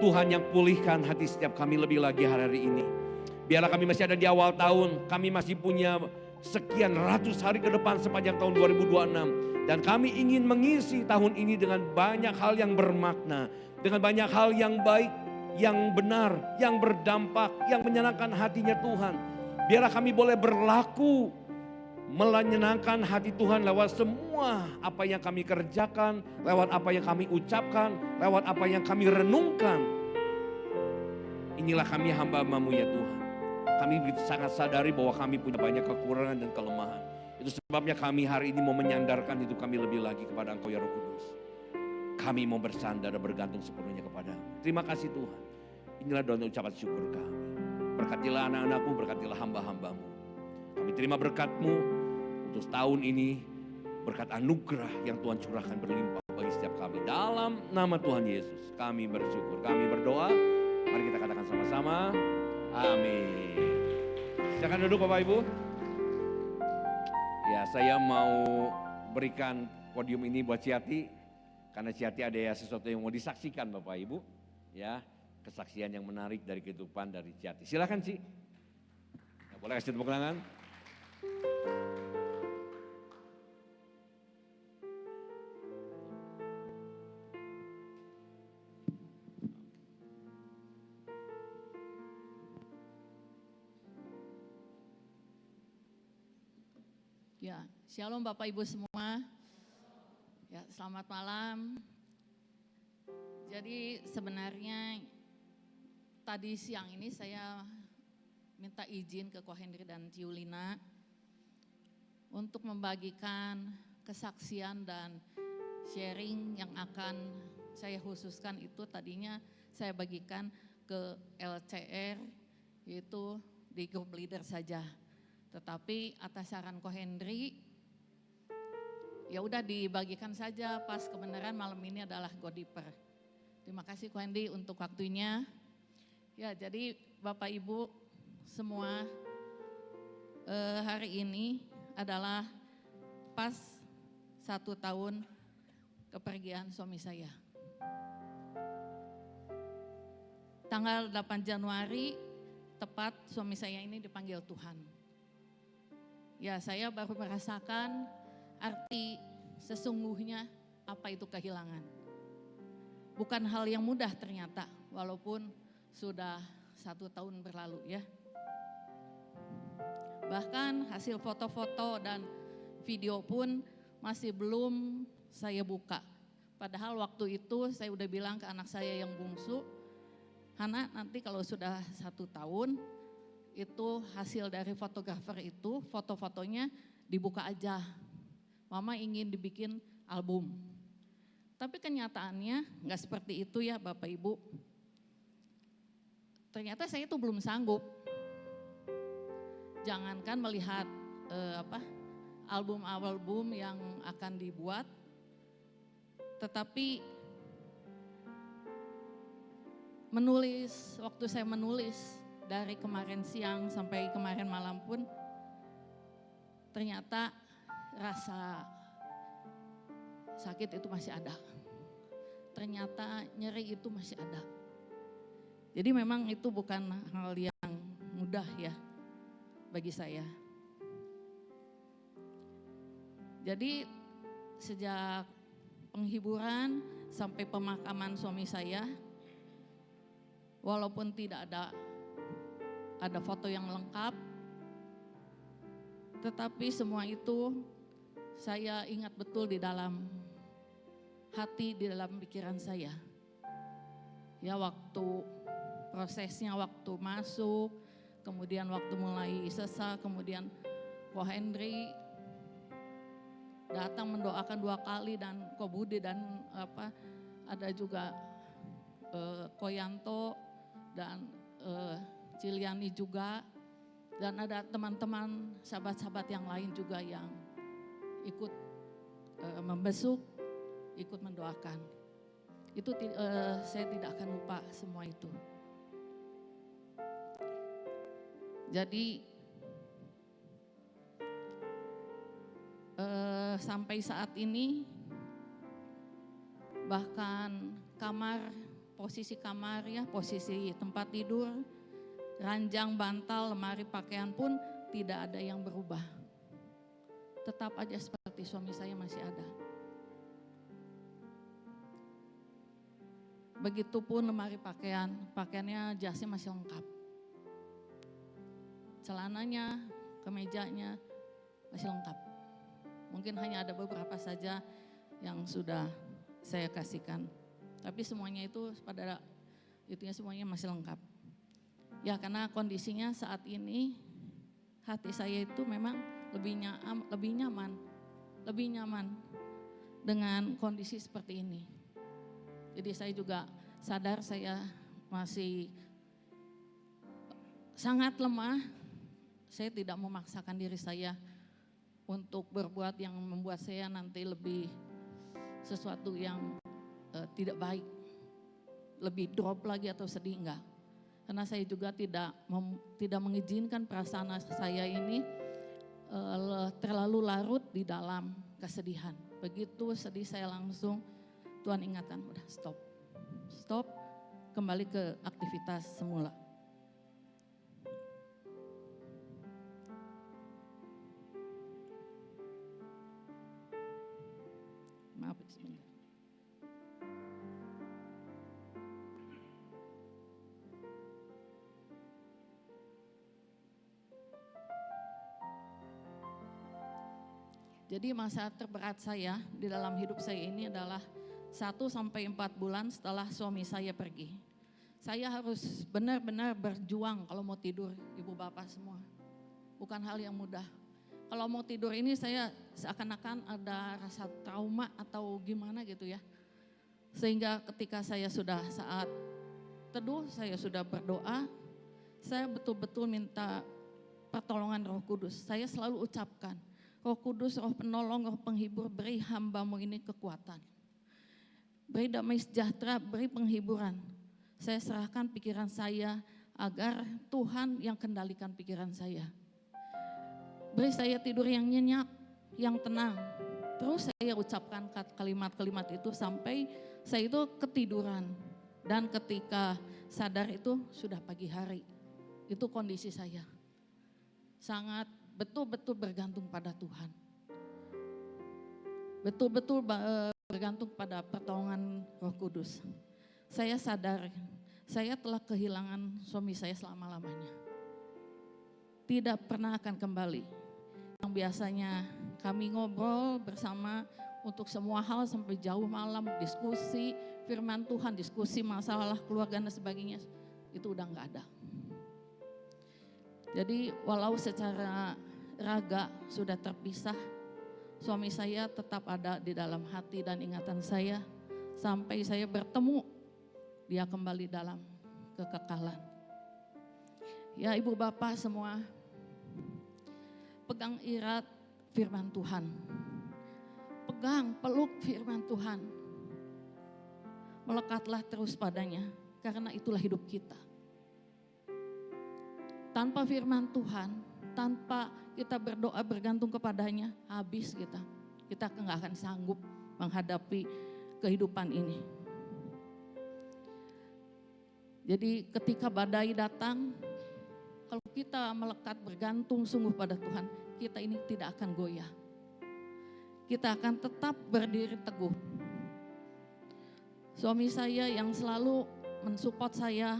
Tuhan yang pulihkan hati setiap kami lebih lagi hari ini. Biarlah kami masih ada di awal tahun, kami masih punya sekian ratus hari ke depan sepanjang tahun 2026. Dan kami ingin mengisi tahun ini dengan banyak hal yang bermakna, dengan banyak hal yang baik, yang benar, yang berdampak, yang menyenangkan hatinya Tuhan. Biarlah kami boleh berlaku menyenangkan hati Tuhan lewat semua apa yang kami kerjakan, lewat apa yang kami ucapkan, lewat apa yang kami renungkan. Inilah kami hamba-Mu ya Tuhan. Kami sangat sadari bahwa kami punya banyak kekurangan dan kelemahan. Itu sebabnya kami hari ini mau menyandarkan hidup kami lebih lagi kepada Engkau ya Roh Kudus. Kami mau bersandar dan bergantung sepenuhnya kepada-Mu. Terima kasih Tuhan. Inilah doa dan ucapan syukur kami. Berkatilah anak-anak-Mu, berkatilah hamba-hamba-Mu. Kami terima berkat-Mu untuk tahun ini, berkat anugerah yang Tuhan curahkan berlimpah bagi setiap kami. Dalam nama Tuhan Yesus kami bersyukur, kami berdoa. Mari kita katakan sama-sama, amin. Silakan duduk Bapak Ibu. Ya, saya mau berikan podium ini buat Ciati, karena Ciati ada ya sesuatu yang mau disaksikan Bapak Ibu. Ya, kesaksian yang menarik dari kehidupan dari Ciati. Silakan Ci. Ya, boleh kasih tepuk tangan. Ya, shalom Bapak Ibu semua. Ya, selamat malam. Jadi sebenarnya tadi siang ini saya minta izin ke Ko Hendri dan Ciulina untuk membagikan kesaksian dan sharing yang akan saya khususkan. Itu tadinya saya bagikan ke LCR, yaitu di grup leader saja. Tetapi atas saran Ko Hendri, ya udah dibagikan saja pas kebenaran malam ini adalah Go Deeper. Terima kasih Ko Hendri untuk waktunya. Ya, jadi Bapak Ibu semua, hari ini adalah pas 1 tahun kepergian suami saya. Tanggal 8 Januari tepat suami saya ini dipanggil Tuhan. Ya, saya baru merasakan arti sesungguhnya apa itu kehilangan. Bukan hal yang mudah ternyata, walaupun sudah 1 tahun berlalu ya. Bahkan hasil foto-foto dan video pun masih belum saya buka. Padahal waktu itu saya udah bilang ke anak saya yang bungsu, Hana nanti kalau sudah 1 tahun, itu hasil dari fotografer itu, foto-fotonya dibuka aja. Mama ingin dibikin album. Tapi kenyataannya nggak seperti itu ya Bapak Ibu. Ternyata saya itu belum sanggup. Jangankan melihat album-album yang akan dibuat, tetapi waktu saya menulis dari kemarin siang sampai kemarin malam pun ternyata rasa sakit itu masih ada. Ternyata nyeri itu masih ada. Jadi memang itu bukan hal yang mudah ya bagi saya. Jadi sejak penghiburan sampai pemakaman suami saya, walaupun tidak ada foto yang lengkap, tetapi semua itu saya ingat betul di dalam hati, di dalam pikiran saya. Ya waktu prosesnya, waktu masuk, kemudian waktu mulai sesak, kemudian Ko Henry datang mendoakan 2 kali dan Ko Budi dan ada juga Ko Yanto dan Ciliani juga, dan ada teman-teman sahabat-sahabat yang lain juga yang ikut membesuk, ikut mendoakan. Itu saya tidak akan lupa semua itu. Jadi sampai saat ini bahkan posisi kamar ya, posisi tempat tidur, ranjang, bantal, lemari pakaian pun tidak ada yang berubah. Tetap aja seperti suami saya masih ada. Begitupun lemari pakaiannya, jasnya masih lengkap. Celananya, kemejanya masih lengkap. Mungkin hanya ada beberapa saja yang sudah saya kasihkan. Tapi semuanya itu semuanya masih lengkap. Ya karena kondisinya saat ini hati saya itu memang lebih nyaman dengan kondisi seperti ini. Jadi saya juga sadar saya masih sangat lemah. Saya tidak memaksakan diri saya untuk berbuat yang membuat saya nanti lebih sesuatu yang tidak baik, lebih drop lagi atau sedih, enggak. Karena saya juga tidak mengizinkan perasaan saya ini terlalu larut di dalam kesedihan. Begitu sedih saya langsung Tuhan ingatkan, udah stop, kembali ke aktivitas semula. Maaf sebentar. Jadi masa terberat saya di dalam hidup saya ini adalah 1-4 bulan setelah suami saya pergi. Saya harus benar-benar berjuang kalau mau tidur, ibu bapak semua. Bukan hal yang mudah. Kalau mau tidur ini saya seakan-akan ada rasa trauma atau gimana gitu ya. Sehingga ketika saya sudah saat teduh, saya sudah berdoa, saya betul-betul minta pertolongan Roh Kudus. Saya selalu ucapkan, Roh Kudus, Roh Penolong, Roh Penghibur, beri hamba-Mu ini kekuatan. Beri damai sejahtera, beri penghiburan. Saya serahkan pikiran saya agar Tuhan yang kendalikan pikiran saya. Beri saya tidur yang nyenyak, yang tenang. Terus saya ucapkan kalimat-kalimat itu sampai saya itu ketiduran. Dan ketika sadar itu sudah pagi hari. Itu kondisi saya. Sangat betul-betul bergantung pada Tuhan. Betul-betul bergantung pada pertolongan Roh Kudus. Saya sadar, saya telah kehilangan suami saya selama-lamanya. Tidak pernah akan kembali. Yang biasanya kami ngobrol bersama untuk semua hal sampai jauh malam, diskusi firman Tuhan, diskusi masalah keluarga dan sebagainya, itu udah gak ada. Jadi walau secara raga sudah terpisah, suami saya tetap ada di dalam hati dan ingatan saya sampai saya bertemu dia kembali dalam kekekalan. Ya ibu bapak semua, pegang erat firman Tuhan. Pegang, peluk firman Tuhan. Melekatlah terus padanya karena itulah hidup kita. Tanpa firman Tuhan, tanpa kita berdoa bergantung kepadanya, habis kita. Kita nggak akan sanggup menghadapi kehidupan ini. Jadi ketika badai datang, kalau kita melekat bergantung sungguh pada Tuhan, kita ini tidak akan goyah. Kita akan tetap berdiri teguh. Suami saya yang selalu mensupport saya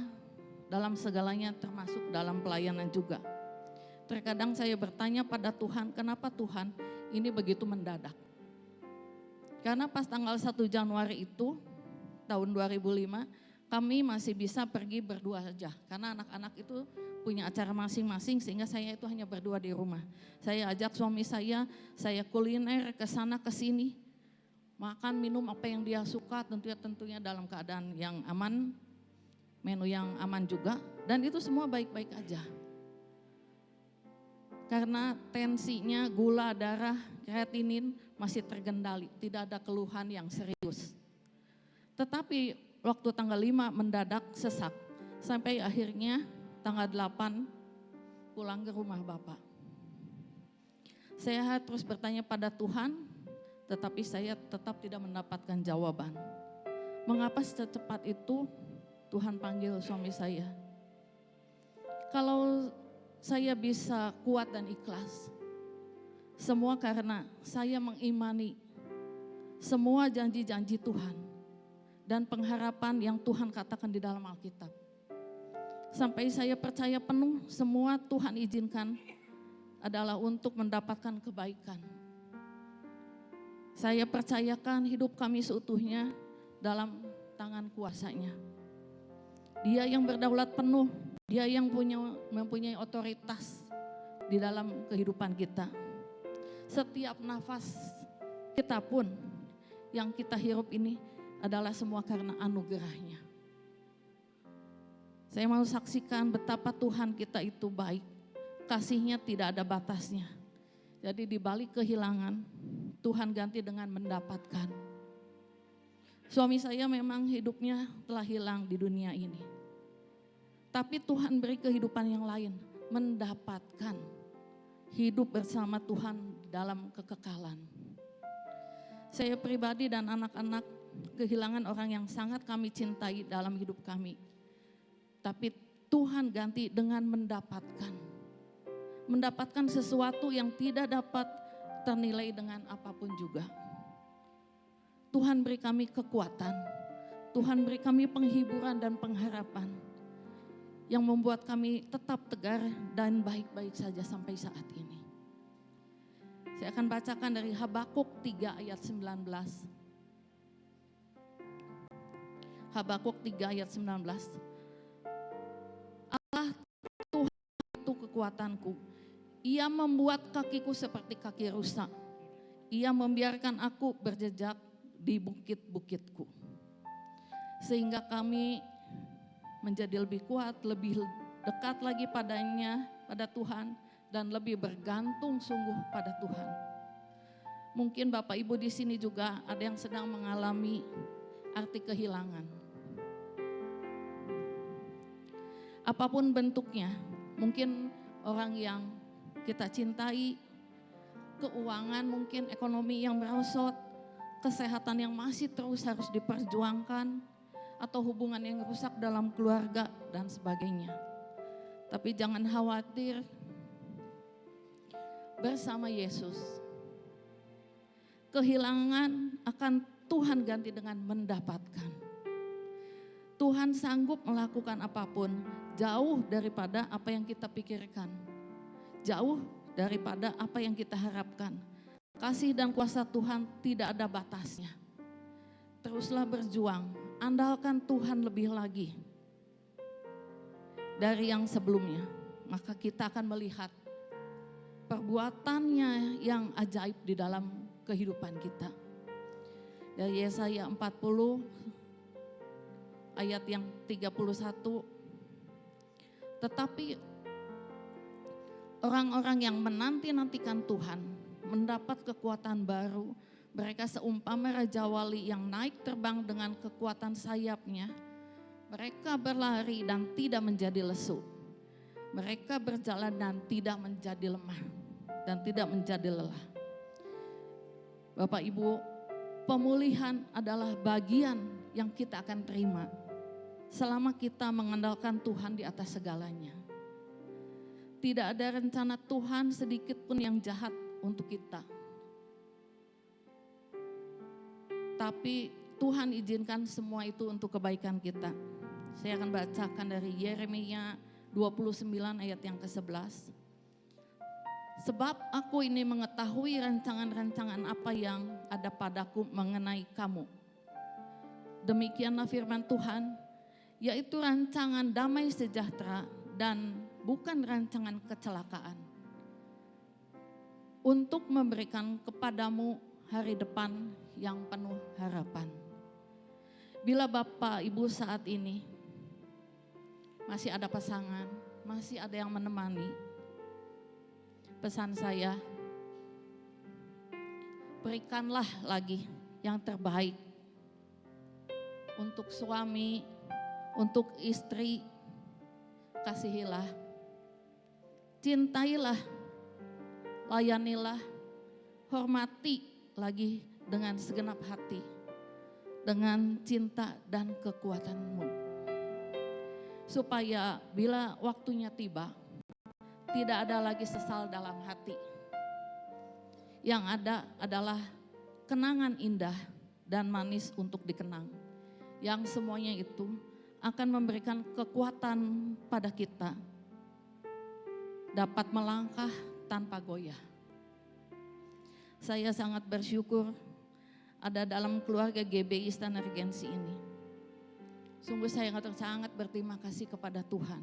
dalam segalanya, termasuk dalam pelayanan juga. Terkadang saya bertanya pada Tuhan, kenapa Tuhan ini begitu mendadak? Karena pas tanggal 1 Januari itu, tahun 2005, kami masih bisa pergi berdua saja. Karena anak-anak itu punya acara masing-masing, sehingga saya itu hanya berdua di rumah. Saya ajak suami saya kuliner ke sana ke sini. Makan, minum apa yang dia suka, tentunya dalam keadaan yang aman, menu yang aman juga. Dan itu semua baik-baik aja. Karena tensinya, gula darah, kreatinin masih terkendali, tidak ada keluhan yang serius. Tetapi waktu tanggal 5 mendadak sesak, sampai akhirnya tanggal 8 pulang ke rumah Bapak. Saya terus bertanya pada Tuhan, tetapi saya tetap tidak mendapatkan jawaban. Mengapa secepat itu Tuhan panggil suami saya? Kalau saya bisa kuat dan ikhlas, semua karena saya mengimani semua janji-janji Tuhan dan pengharapan yang Tuhan katakan di dalam Alkitab. Sampai saya percaya penuh semua Tuhan izinkan adalah untuk mendapatkan kebaikan. Saya percayakan hidup kami seutuhnya dalam tangan kuasa-Nya. Dia yang berdaulat penuh, Dia yang mempunyai otoritas di dalam kehidupan kita. Setiap nafas kita pun yang kita hirup ini adalah semua karena anugerah-Nya. Saya mau saksikan betapa Tuhan kita itu baik, kasih-Nya tidak ada batasnya. Jadi di balik kehilangan, Tuhan ganti dengan mendapatkan. Suami saya memang hidupnya telah hilang di dunia ini. Tapi Tuhan beri kehidupan yang lain, mendapatkan hidup bersama Tuhan dalam kekekalan. Saya pribadi dan anak-anak kehilangan orang yang sangat kami cintai dalam hidup kami. Tapi Tuhan ganti dengan mendapatkan sesuatu yang tidak dapat ternilai dengan apapun juga. Tuhan beri kami kekuatan, Tuhan beri kami penghiburan dan pengharapan yang membuat kami tetap tegar dan baik-baik saja sampai saat ini. Saya akan bacakan dari Habakuk 3 ayat 19. Habakuk 3 ayat 19. Allah Tuhan itu kekuatanku. Ia membuat kakiku seperti kaki rusa. Ia membiarkan aku berjejak di bukit-bukitku. Sehingga kami menjadi lebih kuat, lebih dekat lagi padanya, pada Tuhan, dan lebih bergantung sungguh pada Tuhan. Mungkin Bapak Ibu di sini juga ada yang sedang mengalami arti kehilangan. Apapun bentuknya, mungkin orang yang kita cintai, keuangan mungkin ekonomi yang merosot, kesehatan yang masih terus harus diperjuangkan, atau hubungan yang rusak dalam keluarga dan sebagainya. Tapi jangan khawatir, bersama Yesus, kehilangan akan Tuhan ganti dengan mendapatkan. Tuhan sanggup melakukan apapun, jauh daripada apa yang kita pikirkan, jauh daripada apa yang kita harapkan. Kasih dan kuasa Tuhan tidak ada batasnya. Teruslah berjuang, andalkan Tuhan lebih lagi dari yang sebelumnya. Maka kita akan melihat perbuatannya yang ajaib di dalam kehidupan kita. Dari Yesaya 40 ayat yang 31. Tetapi orang-orang yang menanti-nantikan Tuhan mendapat kekuatan baru. Mereka seumpama Raja Wali yang naik terbang dengan kekuatan sayapnya. Mereka berlari dan tidak menjadi lesu. Mereka berjalan dan tidak menjadi lemah dan tidak menjadi lelah. Bapak Ibu, pemulihan adalah bagian yang kita akan terima selama kita mengandalkan Tuhan di atas segalanya. Tidak ada rencana Tuhan sedikit pun yang jahat untuk kita. Tapi Tuhan izinkan semua itu untuk kebaikan kita. Saya akan bacakan dari Yeremia 29 ayat yang ke-11. Sebab aku ini mengetahui rancangan-rancangan apa yang ada padaku mengenai kamu. Demikianlah firman Tuhan, yaitu rancangan damai sejahtera dan bukan rancangan kecelakaan. Untuk memberikan kepadamu hari depan yang penuh harapan. Bila Bapak Ibu saat ini masih ada pasangan, masih ada yang menemani, pesan saya, berikanlah lagi yang terbaik untuk suami, untuk istri, kasihilah, cintailah, layanilah, hormati lagi dengan segenap hati, dengan cinta dan kekuatanmu. Supaya bila waktunya tiba, tidak ada lagi sesal dalam hati. Yang ada adalah kenangan indah dan manis untuk dikenang. Yang semuanya itu akan memberikan kekuatan pada kita. Dapat melangkah tanpa goyah. Saya sangat bersyukur ada dalam keluarga GBI Istana Regensi ini. Sungguh saya sangat berterima kasih kepada Tuhan.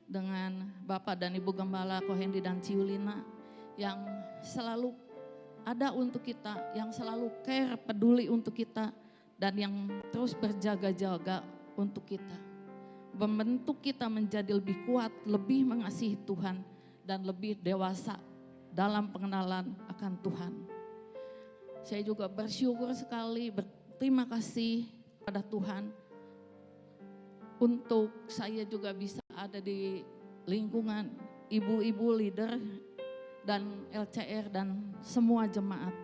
Dengan Bapak dan Ibu Gembala Kohendi dan Ciulina yang selalu ada untuk kita, yang selalu care, peduli untuk kita, dan yang terus berjaga-jaga untuk kita. Membentuk kita menjadi lebih kuat, lebih mengasihi Tuhan, dan lebih dewasa dalam pengenalan akan Tuhan. Saya juga bersyukur sekali, berterima kasih pada Tuhan untuk saya juga bisa ada di lingkungan ibu-ibu leader dan LCR dan semua jemaat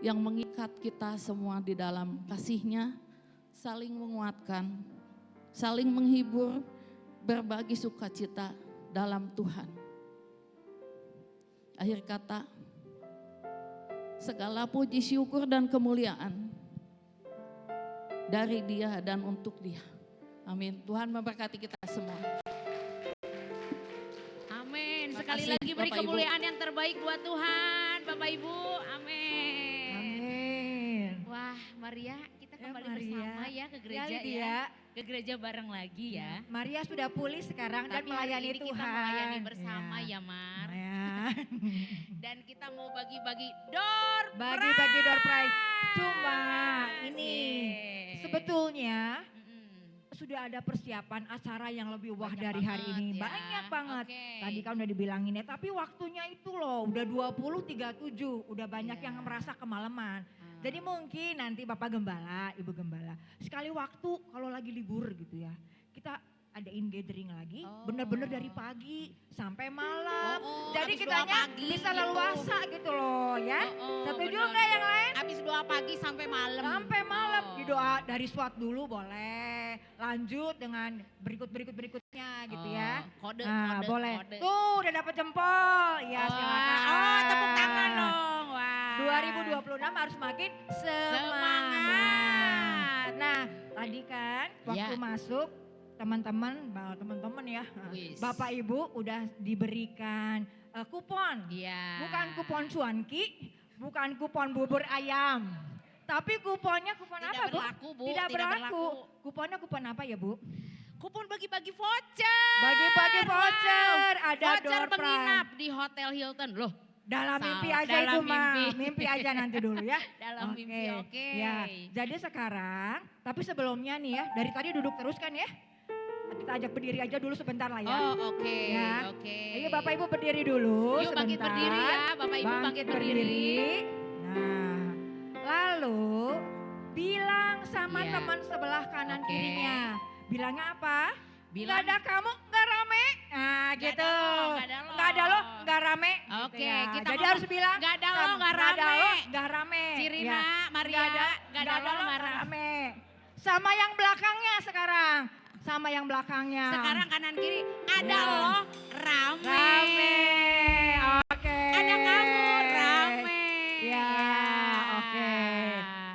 yang mengikat kita semua di dalam kasih-Nya, saling menguatkan, saling menghibur, berbagi sukacita dalam Tuhan. Akhir kata, segala puji syukur dan kemuliaan dari Dia dan untuk Dia. Amin. Tuhan memberkati kita semua. Amin. Terima Sekali kasih, lagi beri Bapak, Ibu. kemuliaan yang terbaik buat Tuhan, Bapak Ibu. Amin. Amin. Wah, Maria, kita Ya, kembali Maria. bersama ya ke gereja Ya, ya. Lydia. Ke gereja bareng lagi ya. Maria sudah pulih sekarang dan Tapi hari melayani ini Tuhan. kita melayani bersama ya, Mar. Ya. Dan kita mau bagi-bagi door Bagi-bagi door prize. Cuma ini Yeay. sebetulnya Mm-mm. sudah ada persiapan acara yang lebih wah Banyak dari hari banget ini. ya. Banyak banget. Oke. Tadi kan udah dibilangin ya, tapi waktunya itu loh udah 20.37, udah banyak Iya. yang merasa kemalaman. Ah. Jadi mungkin nanti Bapak Gembala, Ibu Gembala, sekali waktu kalau lagi libur gitu ya, kita adain gathering lagi, Oh. bener-bener dari pagi sampai malam. Oh, Jadi habis kitanya doa pagi bisa gitu. leluasa gitu loh ya. Oh, Setuju bener. nggak yang lain? Habis doa pagi sampai malam. Sampai malam Oh. didoa dari SWAT dulu boleh, lanjut dengan berikutnya gitu ya. Kode, Nah, kode, boleh. kode. Tuh udah dapat jempol. Ya silakan. Oh, tepuk tangan dong. Wah. 2026 harus makin semangat. Nah, tadi kan waktu Ya. masuk teman-teman ya, Wis. Bapak Ibu udah diberikan kupon. Iya. Bukan kupon cuanki, bukan kupon bubur ayam. Tapi kuponnya kupon Tidak apa, Bu? berlaku, Bu. Tidak Tidak berlaku. berlaku. Kuponnya kupon apa ya, Bu? Kupon bagi-bagi voucher. Bagi-bagi voucher, ada Voucher door prize. menginap di Hotel Hilton. Loh, Dalam mimpi Salah, aja dalam itu mah, mimpi. mimpi aja nanti dulu ya. dalam mimpi oke. Ya, jadi sekarang, tapi sebelumnya nih ya, dari tadi duduk terus kan ya. Kita ajak berdiri aja dulu sebentar lah ya. Oh, oke. Ya. Oke. Ayo Bapak Ibu berdiri dulu Yuk sebentar. bangkit berdiri ya, Bapak Ibu bangkit berdiri. Nah, lalu bilang sama Iya. teman sebelah kanan Oke. kirinya, bilangnya apa? Bilang, Nggak ada kamu, nggak rame. Nah Nggak gitu. ada lo, nggak ada lo. Nggak ada lo, nggak rame. Oke, gitu ya. kita Jadi ngomong, harus bilang. nggak ada lo, nggak nggak ada rame. lo, nggak rame. Cirina, Ya. Maria, nggak ada lo, nggak nggak rame. rame. Sama yang belakangnya sekarang. Sama yang belakangnya. Sekarang kanan kiri, ada Ya. lo, rame. Rame. Oke. Ada kamu, rame. Ya, oke.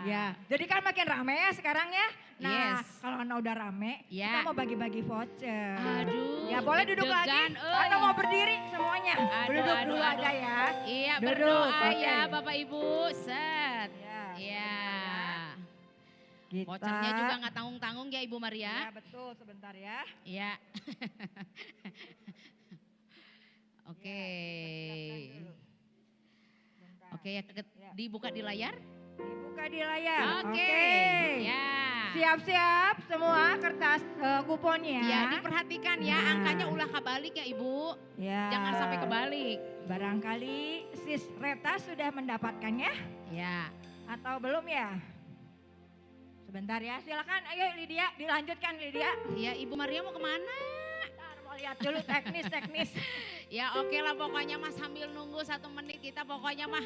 Ya, jadi kan makin rame ya sekarang ya. Nah, Yes. kalau Ana udah rame, Ya. kita mau bagi-bagi voucher. Aduh, Ya boleh duduk lagi, deg-degan, atau mau berdiri semuanya. Aduh, Duduk aduh, dulu aduh. aja ya. Iya, Duduk, berdoa oke. ya Bapak Ibu, set. Ya, Iya. kita. Vouchernya juga nggak tanggung-tanggung ya Ibu Maria. Ya betul, sebentar ya. Iya. Oke. Siapkan dulu. Bentar. Oke ya, Ya. dibuka di layar. Dibuka di layar. Oke. Ya. Siap-siap semua kertas kuponnya. Ya, diperhatikan ya, Nah. angkanya ulah kebalik ya Ibu. Ya. Jangan sampai kebalik. Barangkali Sis Reta sudah mendapatkannya Ya. atau belum ya? Sebentar ya, silakan. Ayo Lydia, dilanjutkan Lydia. Ya, Ibu Maria mau kemana? Bentar, mau lihat dulu teknis. Ya oke lah pokoknya mah sambil nunggu 1 menit kita pokoknya mah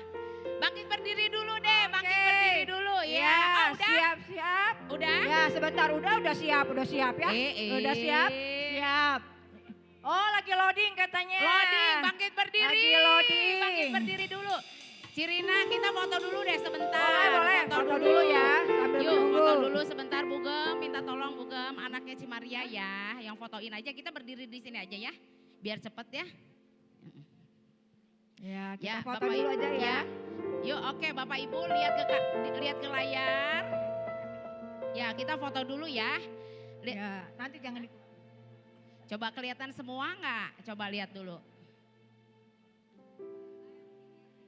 bangkit berdiri dulu deh, bangkit Oke. berdiri dulu ya. Ya, Oh, udah? siap-siap. Udah? Ya, sebentar, udah siap ya. Udah siap? Siap. Oh, lagi loading katanya. Loading, bangkit berdiri. Lagi loading. Bangkit berdiri dulu. Cirina kita foto dulu deh sebentar. Boleh. Foto dulu ya, sambil Yuk menunggu. foto dulu sebentar Bugem, minta tolong Bugem anaknya si Maria ya, yang fotoin aja, kita berdiri di sini aja ya, biar cepet ya. Ya, kita Ya, foto Bapak dulu Ibu, aja ya. Yuk oke Bapak Ibu lihat ke layar. Ya kita foto dulu ya. Ya, nanti jangan Coba kelihatan semua nggak? Coba lihat dulu.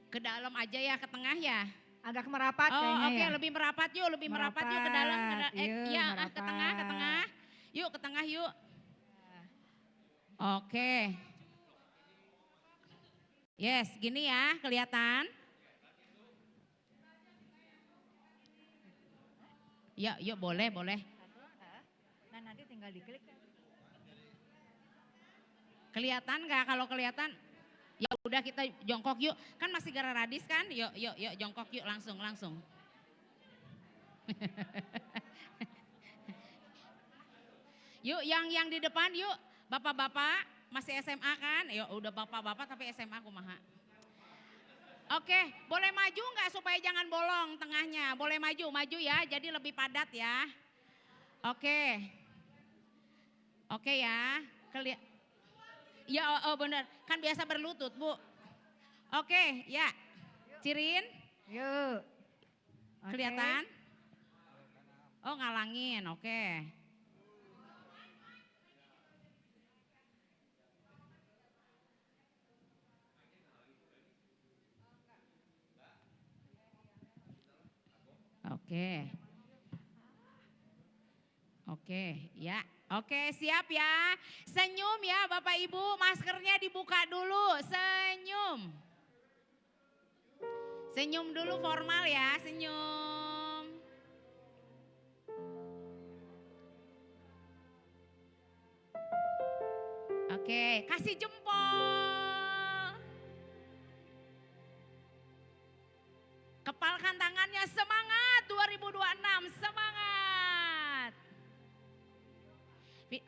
Ke dalam aja ya, ke tengah ya. agak merapat Oh kayaknya oke, ya. lebih merapat yuk ke dalam. Merapat, yuk, Ya merapat. ke tengah. Yuk ke tengah yuk. Oke. Yes, gini ya kelihatan. Ya, yuk boleh. Nah, nanti tinggal diklik. Kelihatan nggak? Kalau kelihatan, ya udah kita jongkok yuk. Kan masih gara radis kan? Yuk jongkok yuk langsung. Yuk yang di depan yuk, bapak-bapak masih SMA kan? Yuk udah bapak-bapak tapi SMA kumaha. Oke, boleh maju nggak supaya jangan bolong tengahnya? Boleh maju ya, jadi lebih padat ya. Oke ya, ya bener, kan biasa berlutut Bu. Oke ya, Cirin, Yuk. Oke. kelihatan? Oh ngalangin, oke. Oke, ya. Oke, siap ya. Senyum ya Bapak Ibu, maskernya dibuka dulu, senyum. Senyum dulu formal ya, senyum. Oke, kasih jempol. Kepalkan tangannya, semangat 2026, semangat.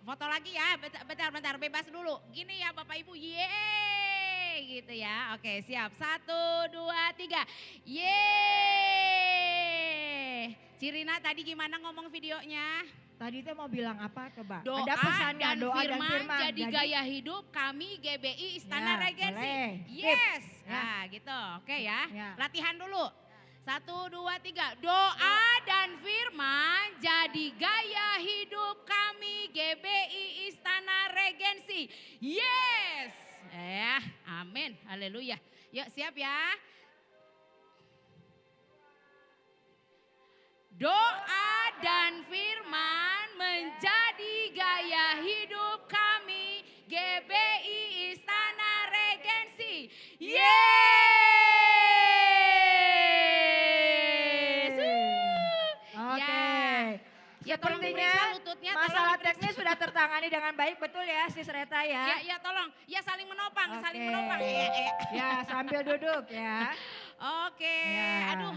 Foto lagi ya, bentar, bebas dulu. Gini ya Bapak Ibu, yeay gitu ya. Oke siap, 1, 2, 3, yeay. Cirina tadi gimana ngomong videonya? Tadi tuh mau bilang apa coba? Doa Ada pesannya, dan doa firman, dan firman. jadi gaya hidup kami GBI Istana Ya, Regensi. boleh. Yes, Sip. Ya. nah gitu, oke ya. Ya. Latihan dulu. 1, 2, 3, doa dan firman jadi gaya hidup kami GBI Istana Regensi. Yes, amin, haleluya. Yuk siap ya. Doa dan firman menjadi gaya hidup kami GBI Istana Regensi. Yes. Oke. Ya tolong Sepertinya diperiksa lututnya, masalah diperiksa. teknis sudah tertangani dengan baik, betul ya Sis Reta ya? Ya tolong. Ya saling menopang, saling Oke. menopang. Ya. Ya, sambil duduk ya. Oke. Ya. Aduh,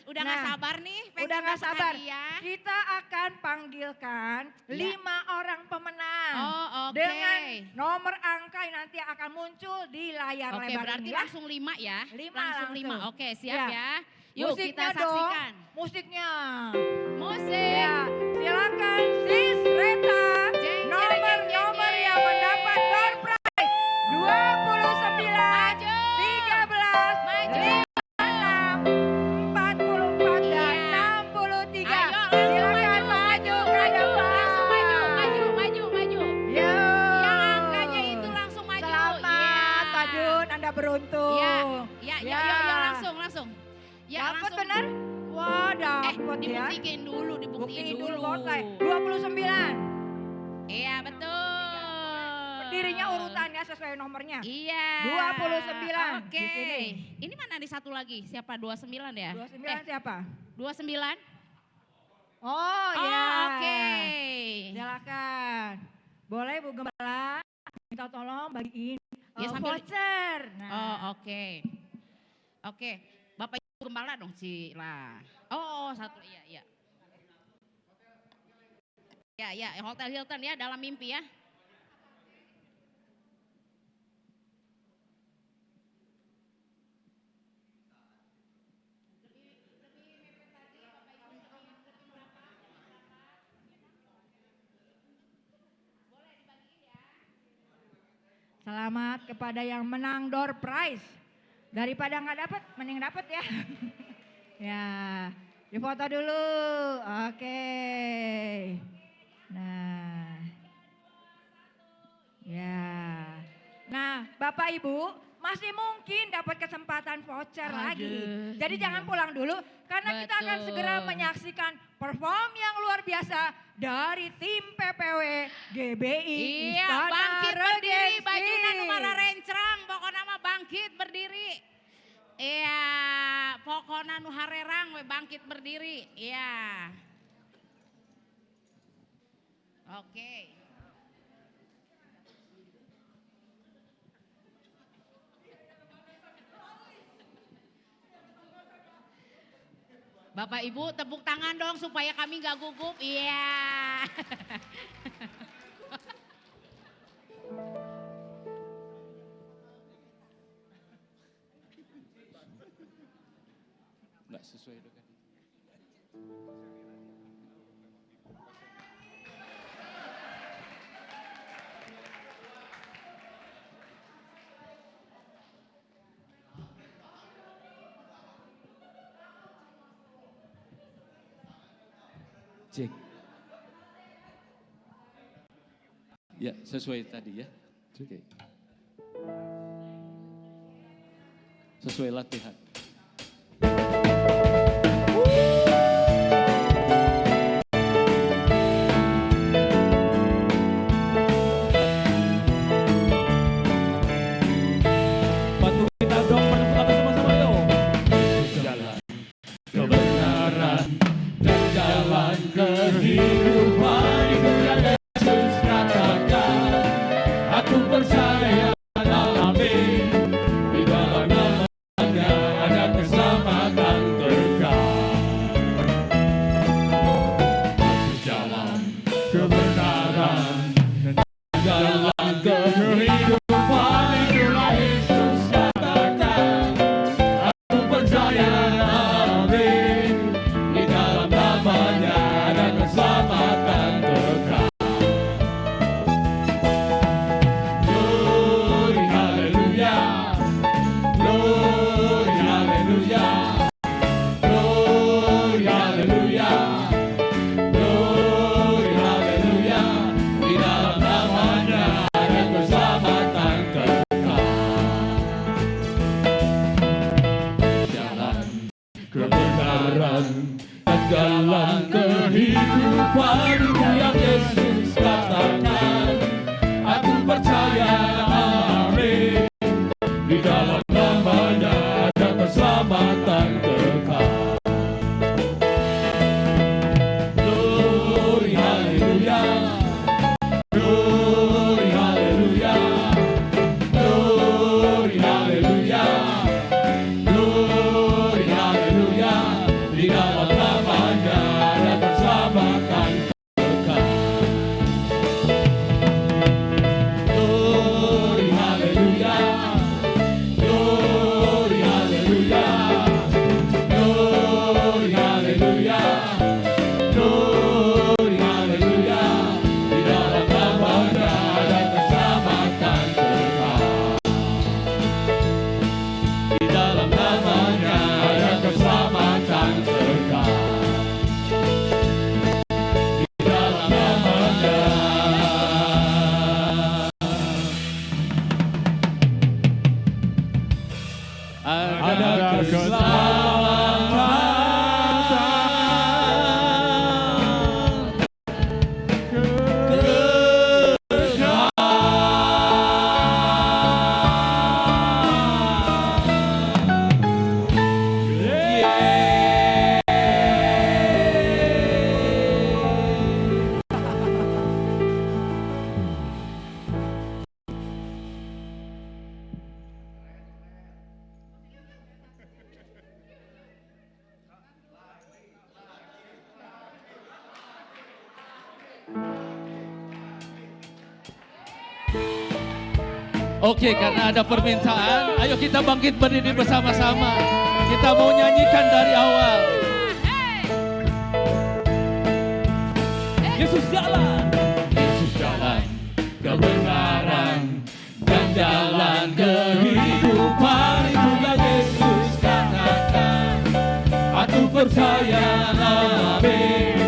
udah nggak Nah, sabar nih. pengen Udah nggak dapat sabar. hadiah. Kita akan panggilkan Ya. 5 orang pemenang. Oh, oke. Dengan nomor angka yang nanti akan muncul di layar Oke, lebar berarti ini ya. langsung 5 ya? Lima langsung 5. langsung. Oke, siap Ya. ya. Yuk Musiknya kita dong, saksikan. musiknya. Musik. Ya, silakan Sis Reta. Jeng, Nomor jeng, jeng, nomor jeng. yang mendapat door prize 29, Maju. 13, Maju. 56, 44 dan Iya. 63. Ayo langsung Silakan maju, ke depan. langsung maju. Yo. Yang angkanya itu langsung maju. Selamat, Iya. Pak Jun, Anda beruntung. Ya, Ya. langsung. Ya, Dapat langsung. benar? Wah, dapat ya. Dibuktiin dulu, Buktiin dulu, dulu. Botai. 29. Iya, betul. Berdirinya urutannya sesuai nomornya. Iya. 29 Oke. di sini. Ini mana nih satu lagi? Siapa? 29 ya? 29 siapa? 29? Oh, ya. Oke. Silakan. Boleh Bu Gembala minta tolong bagiin Ya, sambil- voucher. Oh, oke. Oke. Bapak Ibu Gembala dong, Cila. Oh, satu. Iya. Ya, Hotel Hilton ya, dalam mimpi ya. Selamat kepada yang menang door prize. Daripada nggak dapat, mending dapat ya. Ya, difoto dulu. Oke. Nah. Ya. Nah, Bapak Ibu masih mungkin dapat kesempatan voucher Aduh, lagi. Jadi iya. jangan pulang dulu karena kita akan Betul. segera menyaksikan perform yang luar biasa dari tim PPW GBI Iya, Istana bangkit berdiri, Regensi. bajunya numara rencrang, pokoknya mah bangkit berdiri. Iya, pokoknya nu harerang we bangkit berdiri. Iya. Oke. Bapak Ibu tepuk tangan dong supaya kami gak gugup. Iya. Nggak sesuai dengan itu. Cek. Ya, sesuai tadi ya. Oke. Sesuai latihan. Bantu kita dong, tepuk tangan sama-sama yuk. Jalan kebenaran dan jalan kehidupan itu yang Yesus katakan. Aku percaya dan amin di dalam namanya Oke, karena ada permintaan, ayo kita bangkit berdiri bersama-sama. Kita mau nyanyikan dari awal. Yesus jalan. Yesus jalan, kebenaran, dan jalan kehidupan. Itulah Yesus katakan. Aku percaya, amin.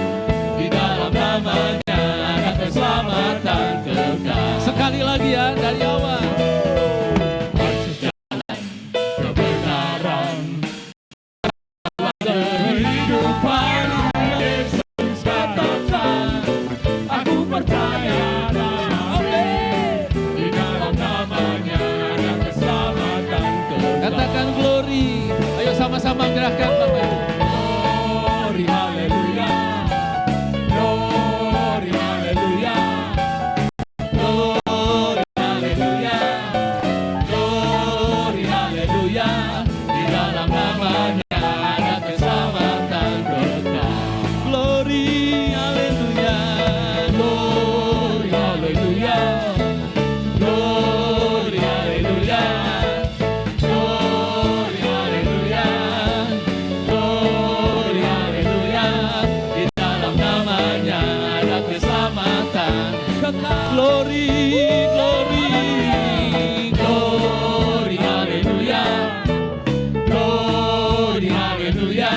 Di dalam namanya ada keselamatan kekal. Sekali lagi ya, dari awal. Yesus jalan, kebenaran, kehidupan. Yesus katakan. Aku percaya, amin. Di dalam namanya ada keselamatan kekal. Katakan glory. Ayo sama-sama gerakkan Bapak Ibu. Glory, haleluya. Glory, haleluya. Glory, haleluya. Glory, haleluya. Di dalam namanya ada keselamatan kekal. Glory, haleluya. Glory, haleluya. Glory, haleluya. Glory, haleluya. Glory, haleluya. Di dalam namanya ada keselamatan kekal. Glory, glory. Glory, haleluya. Glory, haleluya.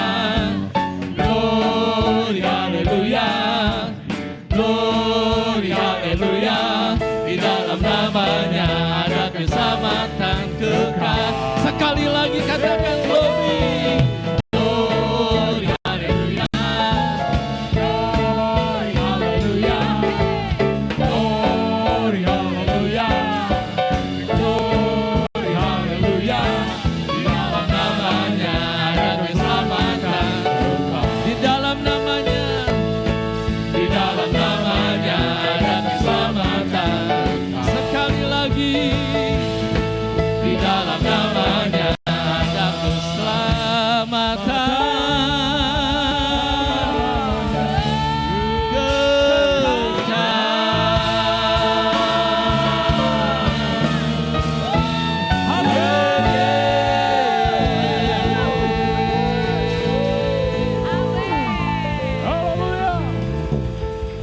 Glory, haleluya. Glory, haleluya. Di dalam namanya ada keselamatan kekal. Sekali lagi katakan glory. Glory, haleluya. Glory, haleluya. Glory, haleluya. Glory, haleluya. Di dalam namanya ada keselamatan kekal. Di dalam namanya, di dalam namanya ada keselamatan. Sekali lagi, di dalam namanya ada keselamatan.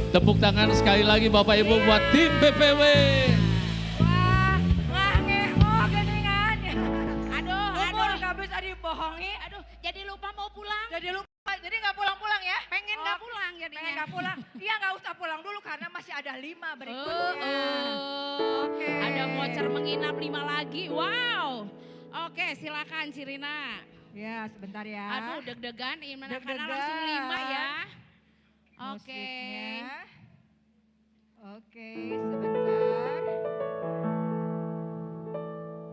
Tepuk tangan sekali lagi Bapak Ibu buat tim PPW. Wah, ngeho geningan. Aduh, Nggak bisa dibohongi. aduh, jadi lupa mau pulang. Jadi lupa, jadi nggak pulang-pulang ya? Pengen nggak pulang jadinya. Pengen nggak pulang? Iya nggak usah pulang dulu karena masih ada 5 berikutnya. Oke. Ada voucher menginap 5 lagi. Wow. Oke, silakan Cirina. Ya sebentar ya. Aduh, deg-degan. Karena Deg-degan. langsung 5 ya. Oke. Musiknya. Oke, sebentar.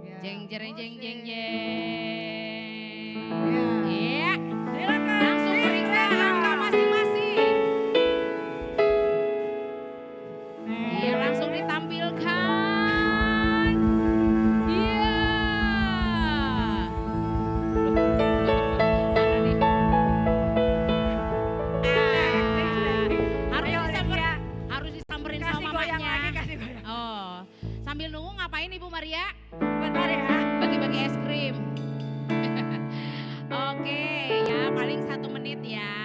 Ya, Jeng jeng jeng jeng musik. jeng. Ya. Iya. Silakan. Langsung periksa angka masing-masing. Iya, langsung ditampilkan. Iya. Harus disamperin Kasih sama goyang mamanya. lagi, kasih goyang. Oh, sambil nunggu ngapain Ibu Maria? Bentar ya. Bagi-bagi es krim. Oke, ya paling 1 menit ya.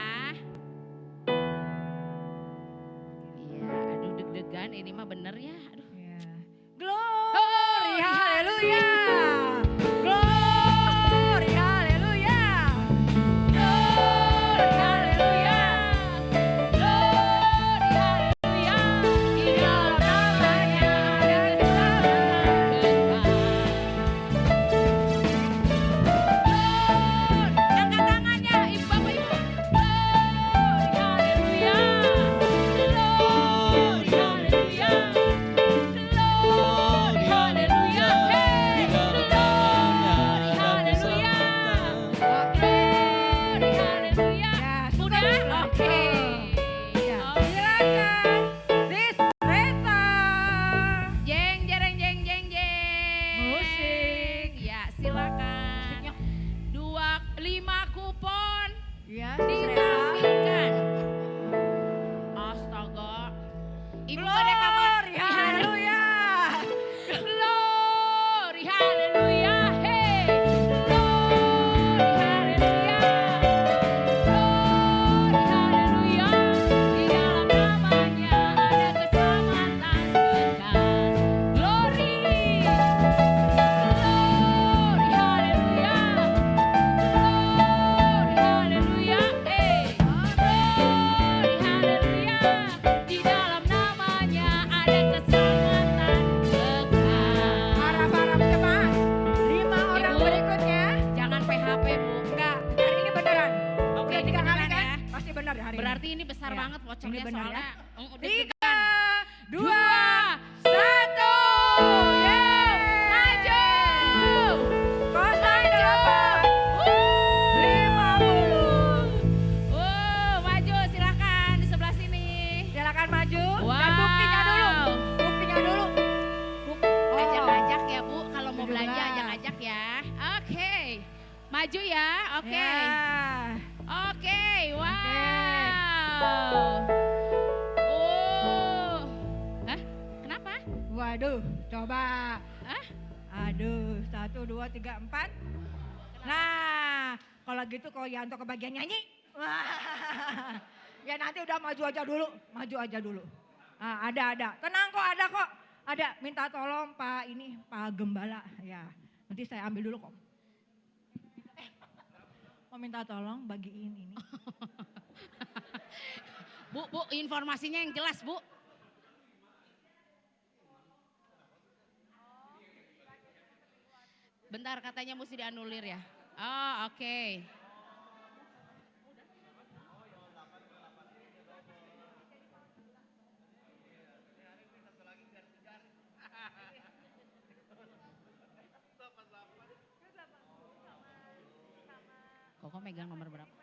Iya, aduh deg-degan ini mah bener ya. Aduh. Ya. Glory, haleluya. Glory, haleluya. Glory, haleluya. Glory, haleluya. Di dalam namanya ada keselamatan kekal. Angkat tangannya, Ibu Bapak Ibu. Glory, haleluya. Glory, haleluya. bocor Ini ya benar soalnya. ya. Udah 3, 2, 1, maju. 08, 50. Maju silakan di sebelah sini. Silakan maju Wow. dan buktinya dulu. Buktinya dulu. Ajak-ajak ya Bu, kalau mau 17. belanja ajak-ajak ya. Oke, maju ya, oke. Ya. Oke, wow. Hah? Kenapa? Waduh, coba. Hah? Aduh, 1, 2, 3, 4. Nah, kalau gitu kok Yanto kebagian nyanyi. Wah. Ya nanti udah maju aja dulu, maju aja dulu. Ah, ada. Tenang kok, ada kok. Ada, minta tolong Pak Gembala. Ya, nanti saya ambil dulu kok. Mau minta tolong bagiin ini. Bu, informasinya yang jelas Bu. Bentar, katanya mesti dianulir ya. Oh, oke. Koko megang nomor berapa?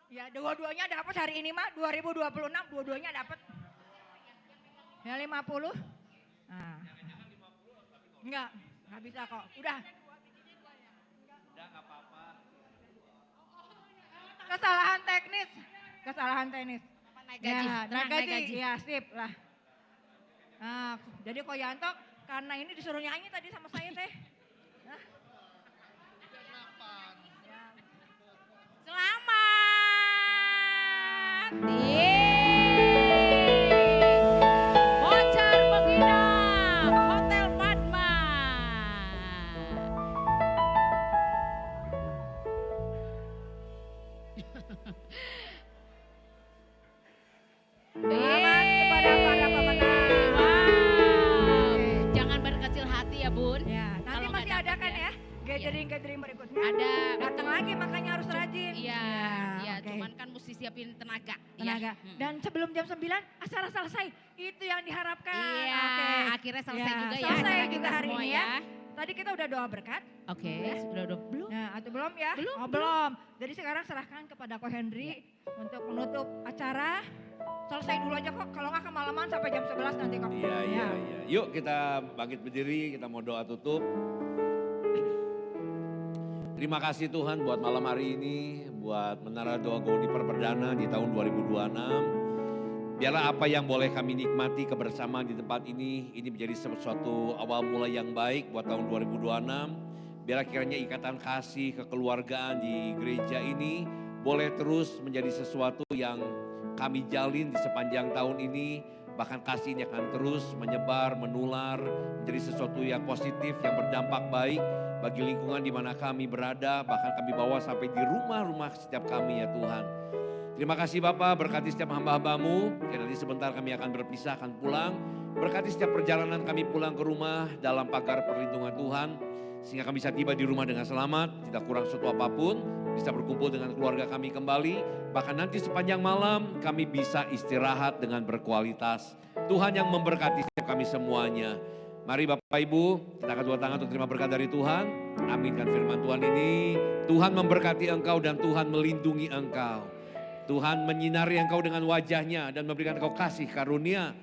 Ya, dua-duanya dapat hari ini mah 2026, dua-duanya dapat. Ya 50. Nah. Enggak bisa kok. Udah. Kesalahan teknis. Naik gaji, Ya, tenang, naik gaji. Ya, sip lah. Nah, jadi kok Yanto karena ini disuruh nyanyi tadi sama saya teh. Nah. Selamat. Voucher menginap Hotel Padma. Selamat kepada para pemenang. Wow. Jangan berkecil hati ya Bun. Ya, nanti Kalau masih nggak ada dapet kan ya gathering berikutnya. Ada. Datang lagi makanya harus rajin. Iya, iya. oke. Cuman kan mesti siapin tenaga. Tenaga. Ya. Dan sebelum jam 9 acara selesai. Itu yang diharapkan. Iya, Oke. akhirnya selesai Ya, juga ya selesai acara juga kita hari semua ini ya. Tadi kita udah doa berkat. Oke, udah belum? Nah, atau belum ya? Belum, Oh, belum. Jadi sekarang serahkan kepada Ko Henry untuk menutup acara. Selesai dulu aja kok, kalau nggak kemalaman sampai jam 11 nanti kok. Iya. Ya. Yuk kita bangkit berdiri, kita mau doa tutup. Terima kasih Tuhan buat malam hari ini, buat Menara Doa Godi Perdana di tahun 2026. Biarlah apa yang boleh kami nikmati kebersamaan di tempat ini menjadi sesuatu awal mula yang baik buat tahun 2026. Biarlah kiranya ikatan kasih kekeluargaan di gereja ini boleh terus menjadi sesuatu yang kami jalin di sepanjang tahun ini. Bahkan kasih ini akan terus menyebar, menular, menjadi sesuatu yang positif, yang berdampak baik bagi lingkungan di mana kami berada. Bahkan kami bawa sampai di rumah-rumah setiap kami ya Tuhan. Terima kasih Bapak, berkati setiap hamba-hambamu. Ya, nanti sebentar kami akan berpisah, akan pulang. Berkati setiap perjalanan kami pulang ke rumah dalam pagar perlindungan Tuhan. Sehingga kami bisa tiba di rumah dengan selamat, tidak kurang suatu apapun. Bisa berkumpul dengan keluarga kami kembali. Bahkan nanti sepanjang malam kami bisa istirahat dengan berkualitas. Tuhan yang memberkati setiap kami semuanya. Mari Bapak Ibu, kita angkat dua tangan untuk terima berkat dari Tuhan. Aminkan firman Tuhan ini. Tuhan memberkati engkau dan Tuhan melindungi engkau. Tuhan menyinari engkau dengan wajahnya dan memberikan engkau kasih karunia.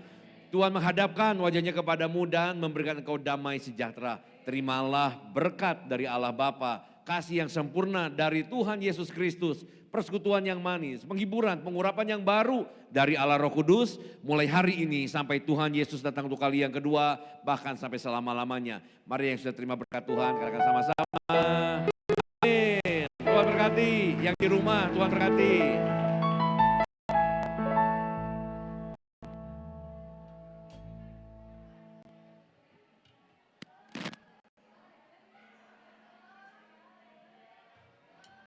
Tuhan menghadapkan wajahnya kepadamu dan memberikan engkau damai sejahtera. Terimalah berkat dari Allah Bapa, kasih yang sempurna dari Tuhan Yesus Kristus, persekutuan yang manis, penghiburan, pengurapan yang baru dari Allah Roh Kudus, mulai hari ini sampai Tuhan Yesus datang untuk kali yang kedua, bahkan sampai selama-lamanya. Mari yang sudah terima berkat Tuhan, katakan sama-sama. Amin. Tuhan berkati, yang di rumah Tuhan berkati.